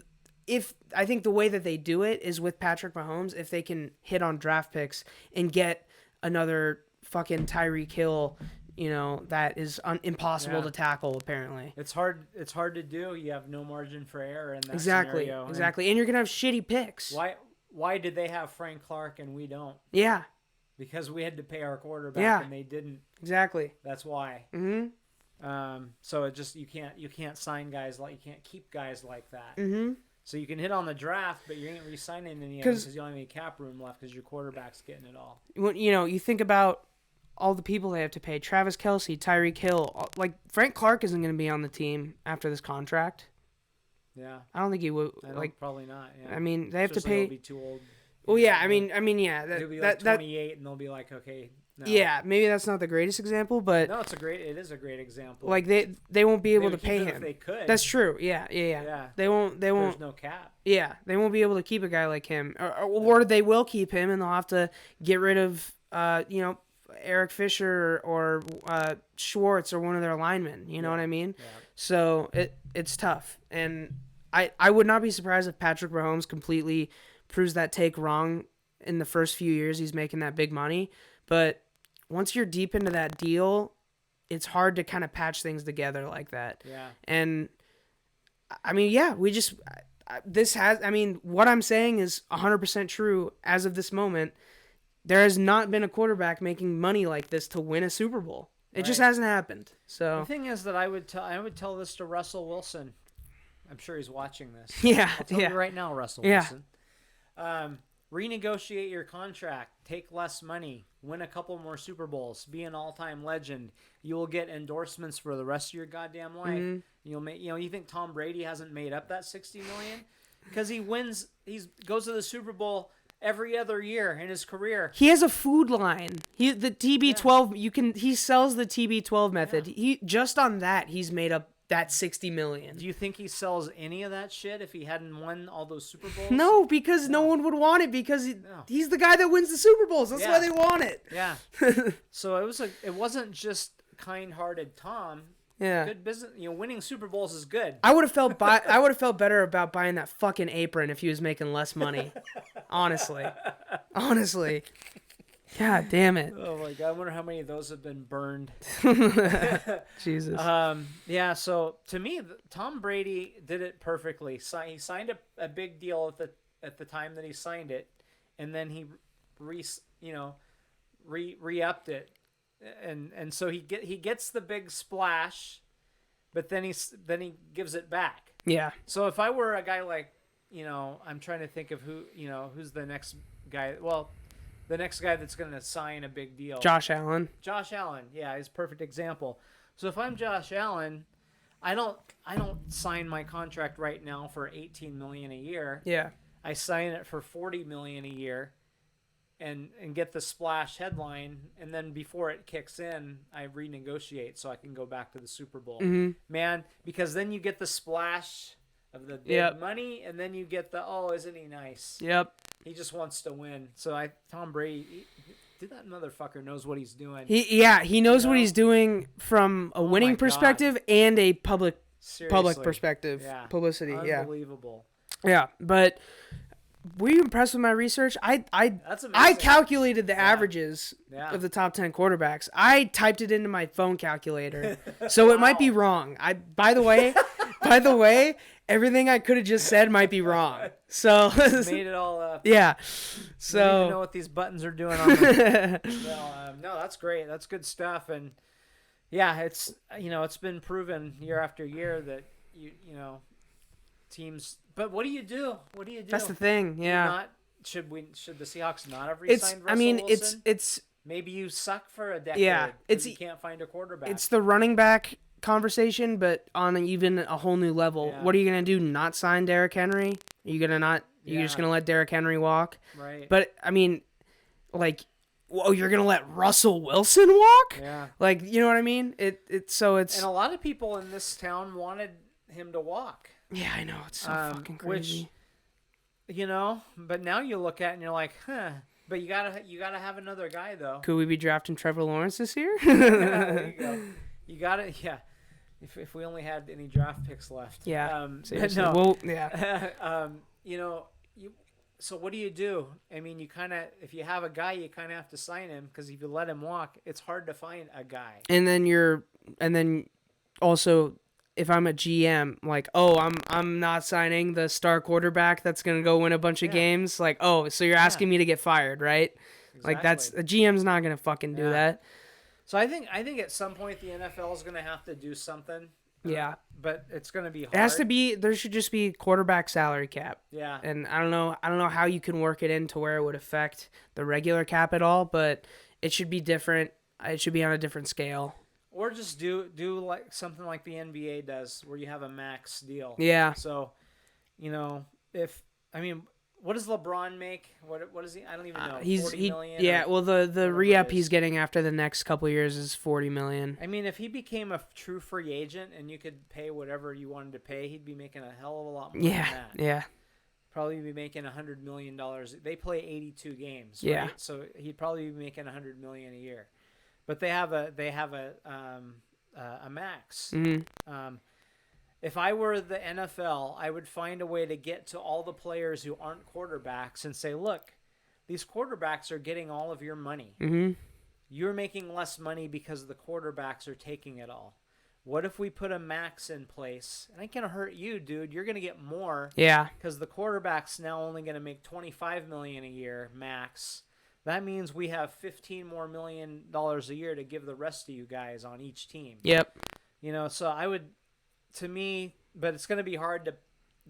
the way that they do it is with Patrick Mahomes, if they can hit on draft picks and get another fucking Tyreek Hill, that is impossible to tackle. Apparently, it's hard. It's hard to do. You have no margin for error in that exactly, scenario. exactly, and you're gonna have shitty picks. Why did they have Frank Clark and we don't? Yeah, because we had to pay our quarterback and they didn't. Exactly. That's why. So it just you can't sign guys you can't keep guys like that. So you can hit on the draft, but you ain't re-signing any of them because you don't have any cap room left because your quarterback's getting it all. When you think about all the people they have to pay: Travis Kelce, Tyreek Hill. Like Frank Clark isn't going to be on the team after this contract. Yeah, I don't think he would. Probably not. Yeah. I mean, they have to pay. He'll be too old. Well, yeah. I mean, yeah. He'll be like 28, and they'll be like, okay. No. Yeah, maybe that's not the greatest example, but no, it is a great example. Like they won't be able to pay him. If they could. That's true. Yeah. They won't. There's no cap. Yeah, they won't be able to keep a guy like him, or they will keep him, and they'll have to get rid of Eric Fisher or Schwartz or one of their linemen. You know what I mean? Yeah. So it's tough, and I would not be surprised if Patrick Mahomes completely proves that take wrong in the first few years he's making that big money, but once you're deep into that deal, it's hard to kind of patch things together like that. Yeah. And I mean, yeah, what I'm saying is 100% true as of this moment. There has not been a quarterback making money like this to win a Super Bowl. It just hasn't happened. So the thing is that I would tell this to Russell Wilson. I'm sure he's watching this. Yeah. I'll tell you right now, Russell Wilson. Renegotiate your contract, take less money, win a couple more Super Bowls, be an all-time legend. You will get endorsements for the rest of your goddamn life. Mm-hmm. You'll make, you think Tom Brady hasn't made up that $60 million because he wins. He goes to the Super Bowl every other year in his career. He has a food line. The TB12. He sells the TB12 method. He just on that he's made up that $60 million. Do you think he sells any of that shit if he hadn't won all those Super Bowls? No, because no one would want it because he's the guy that wins the Super Bowls. That's why they want it. Yeah. So it wasn't just kind-hearted Tom. Yeah. Good business. Winning Super Bowls is good. I would have felt better about buying that fucking apron if he was making less money. Honestly. God damn it. Oh my God. I wonder how many of those have been burned. Jesus. Yeah, so to me, Tom Brady did it perfectly. He signed a big deal at the time that he signed it, and then he re-upped it. And so he gets the big splash, but then he gives it back. Yeah. So if I were a guy like, I'm trying to think of who's the next guy. Well, the next guy that's going to sign a big deal. Josh Allen. Yeah, he's a perfect example. So if I'm Josh Allen, I don't sign my contract right now for $18 million a year. Yeah. I sign it for $40 million a year, and get the splash headline, and then before it kicks in, I renegotiate so I can go back to the Super Bowl. Man, because then you get the splash of the big money, and then you get the, oh, isn't he nice? Yep. He just wants to win. So Tom Brady, dude, that motherfucker knows what he's doing. He knows what he's doing from a winning perspective and a public perspective. Yeah. Publicity. Unbelievable. Yeah, but were you impressed with my research? That's amazing. I calculated the averages of the top 10 quarterbacks. I typed it into my phone calculator, so it might be wrong. By the way, everything I could have just said might be wrong. So made it all up. Yeah. So I don't even know what these buttons are doing on them. No, that's great. That's good stuff. And yeah, it's it's been proven year after year that teams. But what do you do? That's the thing. Yeah. Should the Seahawks not have re-signed Russell Wilson? It's maybe you suck for a decade. Yeah. You can't find a quarterback. It's the running back conversation, but on even a whole new level. Yeah. What are you gonna do? Not sign Derrick Henry? Are you gonna not? You're just gonna let Derrick Henry walk? Right. But I mean, like, whoa, you're gonna let Russell Wilson walk? Yeah. Like, you know what I mean? It's and a lot of people in this town wanted him to walk. Yeah, I know, it's so fucking crazy. Which, but now you look at it and you're like, huh. But you gotta have another guy though. Could we be drafting Trevor Lawrence this year? Yeah, there you go. You gotta, yeah. If we only had any draft picks left. Yeah. Seriously. No. Well, yeah. So what do you do? I mean, if you have a guy, you kind of have to sign him, because if you let him walk, it's hard to find a guy. And then also, if I'm a GM, like, oh, I'm not signing the star quarterback that's gonna go win a bunch of games. Like, oh, so you're asking me to get fired, right? Exactly. Like, that's a GM's not gonna fucking do that. So I think at some point the NFL is gonna have to do something. Yeah. But it's gonna be hard. It has to be. There should just be quarterback salary cap. Yeah. And I don't know how you can work it in to where it would affect the regular cap at all, but it should be different. It should be on a different scale. Or just do like something like the NBA does, where you have a max deal. Yeah. So, what does LeBron make? What is he? I don't even know. 40 million? Yeah. Well, the re-up he's getting after the next couple of years is $40 million. I mean, if he became a true free agent and you could pay whatever you wanted to pay, he'd be making a hell of a lot more than that. Yeah. Probably be making $100 million. They play 82 games. Yeah. Right? So he'd probably be making $100 million a year. But they have a max. Mm-hmm. If I were the NFL, I would find a way to get to all the players who aren't quarterbacks and say, look, these quarterbacks are getting all of your money. Mm-hmm. You're making less money because the quarterbacks are taking it all. What if we put a max in place? And it ain't going to hurt you, dude. You're going to get more. Yeah. Because the quarterback's now only going to make $25 million a year max. That means we have $15 more million a year to give the rest of you guys on each team. Yep. So I would, to me, but it's going to be hard to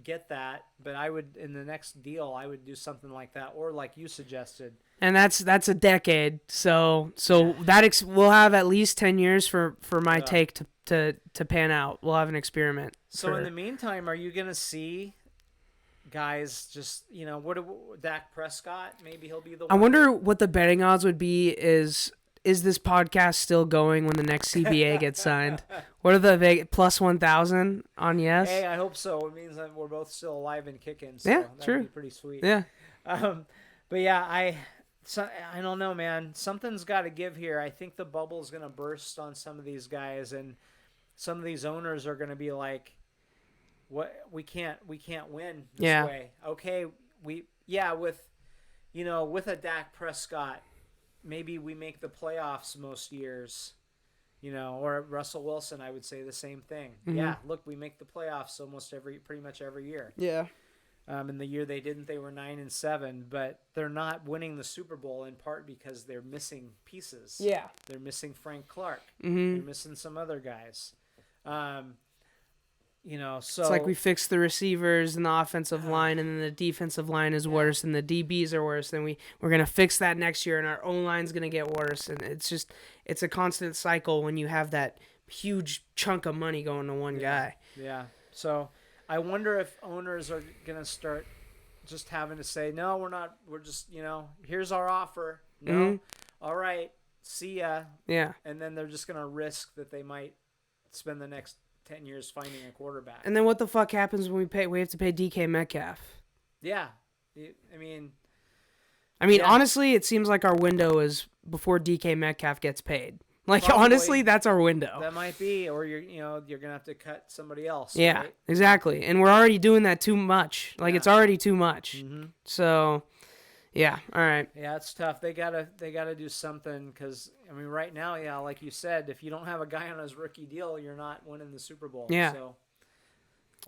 get that. But I would, in the next deal, I would do something like that, or like you suggested. And that's a decade. So we'll have at least 10 years for my take to pan out. We'll have an experiment. So in the meantime, are you going to see guys just, Dak Prescott, maybe he'll be the one? I wonder what the betting odds would be. Is this podcast still going when the next CBA gets signed? What are the plus 1,000 on yes? Hey, I hope so. It means that we're both still alive and kicking. So yeah, that'd true. Be pretty sweet. Yeah. But yeah, I don't know, man. Something's got to give here. I think the bubble's going to burst on some of these guys, and some of these owners are going to be like, "What? We can't win this way." Okay, with a Dak Prescott, maybe we make the playoffs most years. Or Russell Wilson, I would say the same thing. Mm-hmm. Yeah, look, we make the playoffs pretty much every year. Yeah. In the year they didn't, they were 9-7, but they're not winning the Super Bowl in part because they're missing pieces. Yeah. They're missing Frank Clark. Mm-hmm. They're missing some other guys. So it's like we fixed the receivers and the offensive line, and then the defensive line is worse, and the DBs are worse. Then we're gonna fix that next year, and our O-line's gonna get worse, and it's a constant cycle when you have that huge chunk of money going to one guy. Yeah. So I wonder if owners are going to start just having to say, no, we're not. We're just, here's our offer. No, Mhm. all right, see ya. Yeah. And then they're just gonna risk that they might spend the next 10 years finding a quarterback. And then what the fuck happens when we have to pay DK Metcalf? Yeah, I mean, yeah. honestly, it seems like our window is before DK Metcalf gets paid. Like, Probably. honestly, that's our window. That might be, or you're gonna have to cut somebody else. Yeah, right? exactly. And we're already doing that too much. Like, Yeah. it's already too much. Mhm. So, yeah, all right. Yeah, it's tough. They gotta do something because right now, yeah, like you said, if you don't have a guy on his rookie deal, you're not winning the Super Bowl. Yeah. So,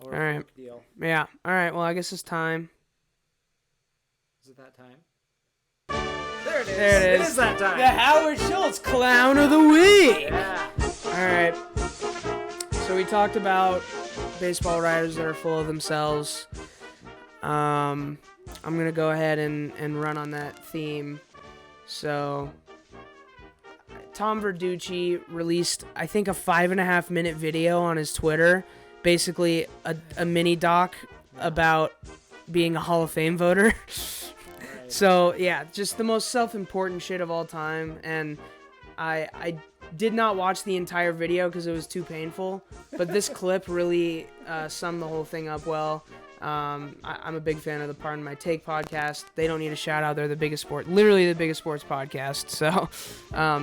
or All a right. fluke deal. Yeah, all right. Well, I guess it's time. Is it that time? There it is. There it It is. is that time. The Howard Schultz Clown of the Week. Yeah. All right. So we talked about baseball writers that are full of themselves. I'm going to go ahead and run on that theme. So Tom Verducci released, I think, a 5.5-minute video on his Twitter, basically a mini doc about being a Hall of Fame voter. So, yeah, just the most self-important shit of all time, and I did not watch the entire video because it was too painful, but this clip really summed the whole thing up well. I'm a big fan of the Pardon My Take podcast. They don't need a shout-out. They're literally the biggest sports podcast. So,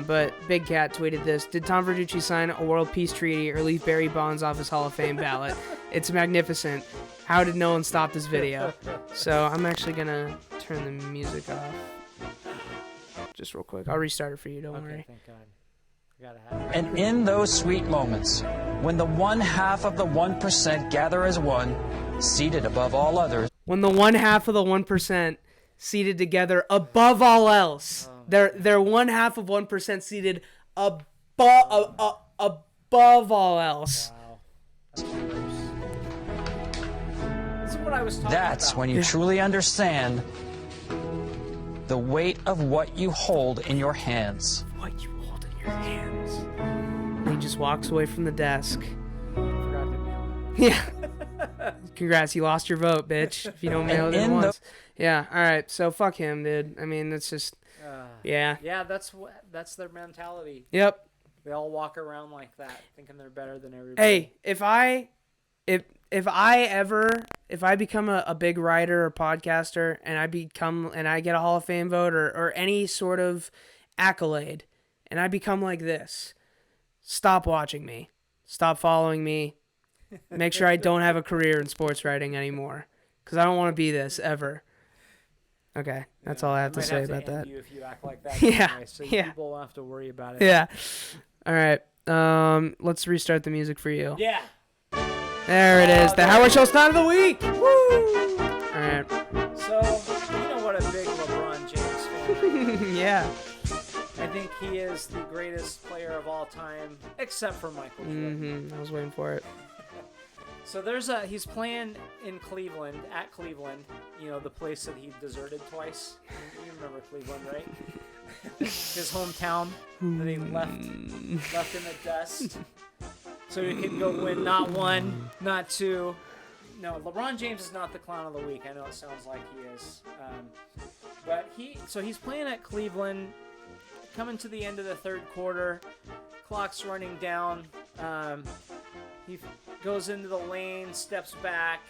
but Big Cat tweeted this: Did Tom Verducci sign a world peace treaty or leave Barry Bonds off his Hall of Fame ballot? It's magnificent. How did no one stop this video? So I'm actually going to turn the music off just real quick. I'll restart it for you, don't worry. Thank God. I gotta have it. And in those sweet moments, when the 1/2 of the 1% gather as one, seated above all others, When the 1/2 of the 1% seated together above all else, they're 1/2 of 1% seated above all else. Wow. This is what I was talking that's about. when you truly understand the weight of what you hold in your hands. What you hold in your hands. And he just walks away from the desk. Forgot to mail it. Yeah. Congrats, you lost your vote, bitch. If you don't mail it And in in the- once. Yeah, all right. So fuck him, dude. I mean, it's just, yeah. Yeah, that's their mentality. Yep. They all walk around like that, thinking they're better than everybody. Hey, if I become a big writer or podcaster and I get a Hall of Fame vote or any sort of accolade and I become like this, stop watching me. Stop following me. Make sure I don't have a career in sports writing anymore, because I don't want to be this ever. Okay, that's all I have to say about that. You if you act like that. Yeah, Anyway, so yeah. people won't have to worry about it. Yeah. All right. Let's restart the music for you. Yeah. There it is. The Howard Schultz Clown of the Week. Woo! All right. So you know what a big LeBron James fan I am. Yeah. I think he is the greatest player of all time, except for Michael Jordan. I was waiting for it. So he's playing in Cleveland, at Cleveland, the place that he deserted twice. You remember Cleveland, right? His hometown that he left in the dust. So he could go win not one, not two. No, LeBron James is not the clown of the week. I know it sounds like he is. But he's playing at Cleveland, coming to the end of the third quarter. Clock's running down. He goes into the lane, steps back,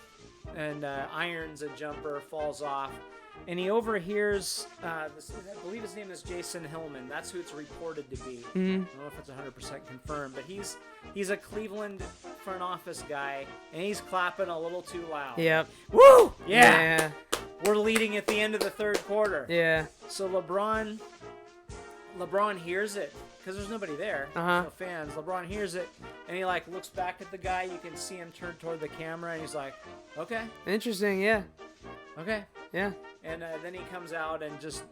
and irons a jumper, falls off. And he overhears, I believe his name is Jason Hillman. That's who it's reported to be. I don't know if it's 100% confirmed, but he's a Cleveland front office guy, and he's clapping a little too loud. Yep. Woo! Yeah. We're leading at the end of the third quarter. Yeah. So LeBron hears it, because there's nobody there. Uh-huh. There's no fans. LeBron hears it, and he looks back at the guy. You can see him turn toward the camera, and he's like, okay. Interesting. Yeah. Okay. Yeah. And then he comes out and just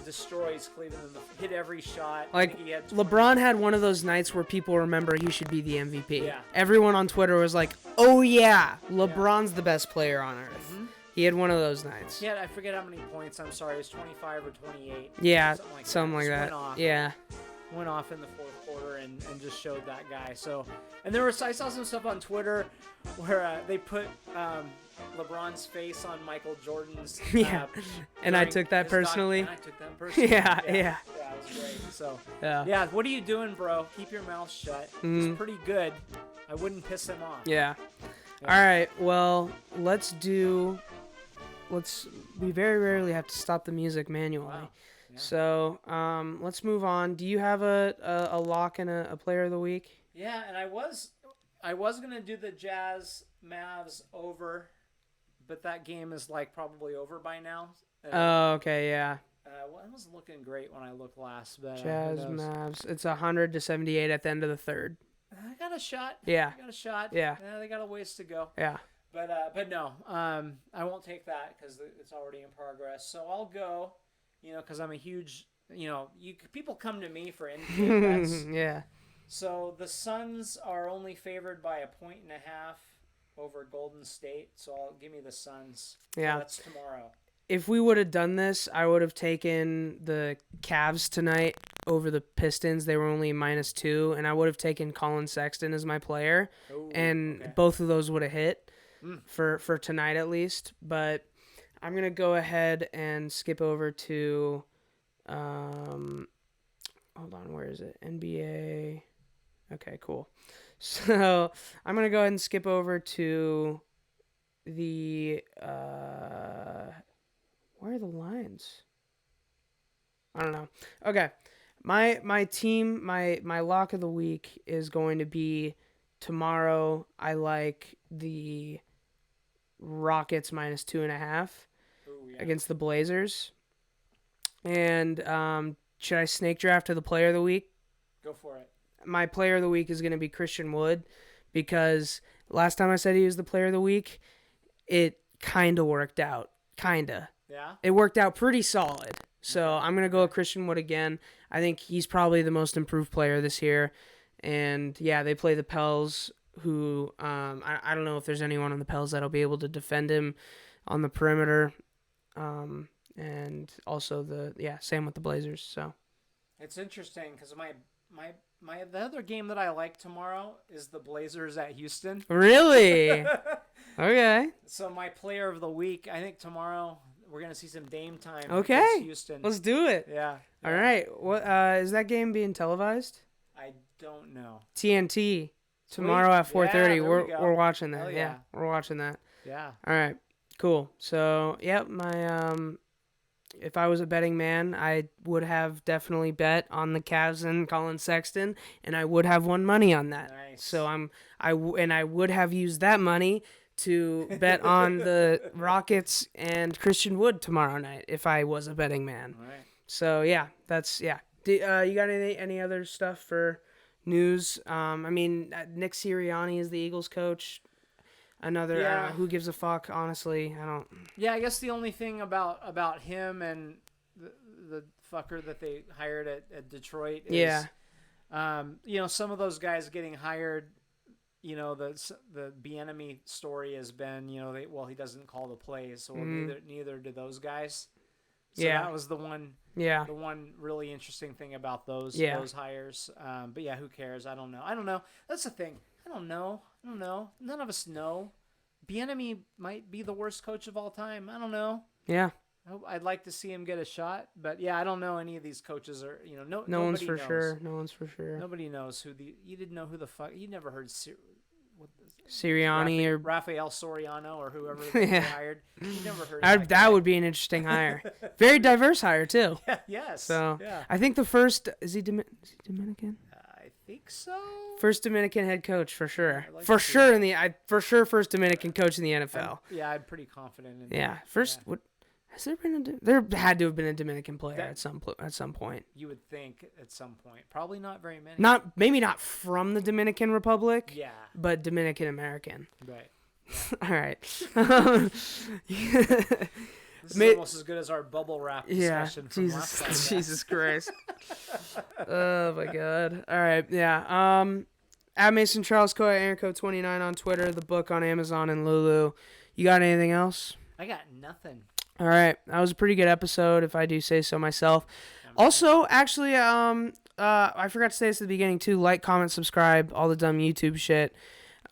destroys Cleveland and hit every shot. I Like, think he had 20. LeBron had one of those nights where people remember he should be the MVP. Yeah. Everyone on Twitter was like, oh, yeah, LeBron's the best player on earth. He had one of those nights. Yeah, I forget how many points. I'm sorry, it was 25 or 28. Yeah, something like that. Went off. Yeah. Went off in the fourth quarter and just showed that guy. So, and I saw some stuff on Twitter where they put LeBron's face on Michael Jordan's. Yeah. And I during took that his personally. and I took that personally. Yeah. Yeah, it was great. So, Yeah. what are you doing, bro? Keep your mouth shut. He's pretty good. I wouldn't piss him off. Yeah. All right. Well, we very rarely have to stop the music manually. Wow. Yeah. So, let's move on. Do you have a lock and a player of the week? Yeah, and I was gonna do the Jazz Mavs over, but that game is like probably over by now. Oh, okay, yeah. Well, it was looking great when I looked last, but Jazz who knows? Mavs. It's 100-78 at the end of the third. I got a shot. Yeah. I got a shot. Yeah. They got a ways to go. Yeah. But no, I won't take that because it's already in progress. So I'll go, because I'm a huge, people come to me for NBA bets. Yeah. So the Suns are only favored by 1.5 over Golden State. So give me the Suns. Yeah. So that's tomorrow. If we would have done this, I would have taken the Cavs tonight over the Pistons. They were only -2, and I would have taken Colin Sexton as my player, and okay. both of those would have hit for tonight at least. But I'm gonna go ahead and skip over to, hold on, where is it? NBA. Okay, cool. So I'm gonna go ahead and skip over to the where are the lines? I don't know. Okay. My team, my lock of the week is going to be tomorrow. I like the Rockets -2.5 against the Blazers. And should I snake draft to the player of the week? Go for it. My player of the week is going to be Christian Wood because last time I said he was the player of the week, it kind of worked out. Kinda. Yeah? It worked out pretty solid. So I'm going to go with Christian Wood again. I think he's probably the most improved player this year. And, yeah, they play the Pels, who I don't know if there's anyone on the Pels that'll be able to defend him on the perimeter. And also same with the Blazers. So It's interesting because the other game that I like tomorrow is the Blazers at Houston. Really? Okay. So my player of the week, I think tomorrow we're gonna see some Dame time. Okay. Against Houston. Let's do it. Yeah. All right. What is that game being televised? I don't know. TNT tomorrow at 4:30. Yeah, there we we're go. we're watching that. Hell Yeah, yeah. we're watching that. Yeah. All right. Cool. So, yep, my if I was a betting man, I would have definitely bet on the Cavs and Colin Sexton, and I would have won money on that. Nice. So I would have used that money to bet on the Rockets and Christian Wood tomorrow night if I was a betting man. All right. So yeah, that's yeah. You got any other stuff for news? Nick Sirianni is the Eagles coach. Another who gives a fuck? Honestly, I don't. Yeah, I guess the only thing about him and the fucker that they hired at Detroit is, some of those guys getting hired. The Bieniemy story has been, he doesn't call the plays, so neither do those guys. So that was the one. Yeah. The one really interesting thing about those hires. But yeah, who cares? I don't know. That's the thing. I don't know. None of us know. Bieniemy might be the worst coach of all time. I don't know. Yeah. I'd like to see him get a shot, but yeah, I don't know any of these coaches are. No one's for knows. sure. No one's for sure. Nobody knows you didn't know who the fuck. You never heard Sirianni or Rafael Soriano or whoever they hired. You never heard. That would be an interesting hire. Very diverse hire too. Yeah, yes. So yeah. I think the first is he Dominican? I think so. First Dominican head coach for sure. Like For sure first Dominican coach in the NFL. I'm pretty confident in Yeah. that. First, Yeah. what has there been? There had to have been a Dominican player at some point. You would think at some point. Probably not very many. Maybe not from the Dominican Republic. Yeah. But Dominican American. Right. All right. This is almost as good as our bubble wrap discussion from last podcast. Jesus Christ. Oh my God. All right. Yeah. At Mason Charles Co. at Aaron Co. 29 on Twitter. The book on Amazon and Lulu. You got anything else? I got nothing. All right, that was a pretty good episode, if I do say so myself. Also, actually, I forgot to say this at the beginning too. Like, comment, subscribe, all the dumb YouTube shit.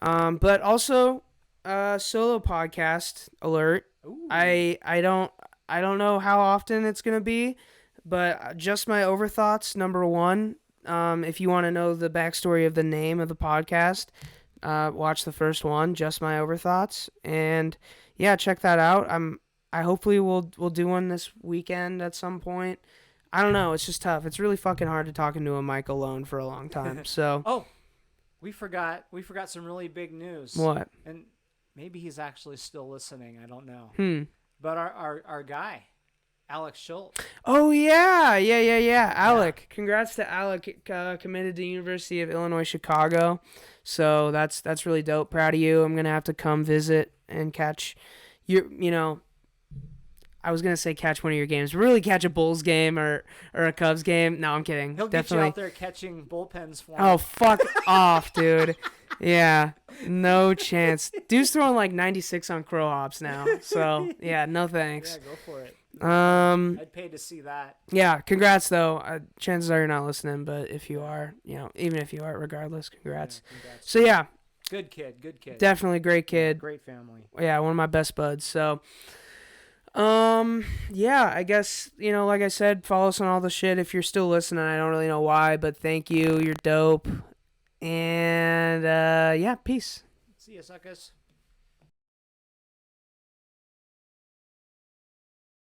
But also, solo podcast alert. Ooh. I don't know how often it's gonna be, but just my overthoughts. Number one, if you want to know the backstory of the name of the podcast, watch the first one, just my overthoughts, and yeah, check that out. I hopefully we'll do one this weekend at some point. I don't know. It's just tough. It's really fucking hard to talk into a mic alone for a long time. So. Oh, we forgot some really big news. What? And maybe he's actually still listening. I don't know. But our guy, Alex Schultz. Oh yeah. Alec. Yeah. Congrats to Alec. Committed to University of Illinois Chicago. So that's really dope. Proud of you. I'm gonna have to come visit and catch you. I was gonna say catch one of your games. Really catch a Bulls game or a Cubs game. No, I'm kidding. He'll Definitely. get you out there catching bullpens for him. Oh, fuck off, dude. Yeah, no chance. Dude's throwing like 96 on crow hops now. So yeah, no thanks. Yeah, go for it. I'd pay to see that. Yeah, congrats though. Chances are you're not listening, but if you are, even if you are, regardless, congrats. Yeah, congrats. So yeah, good kid. Definitely great kid. Great family. Yeah, one of my best buds. So. Yeah, I guess, like I said, follow us on all the shit. If you're still listening, I don't really know why, but thank you. You're dope. And, yeah, peace. See ya, suckers.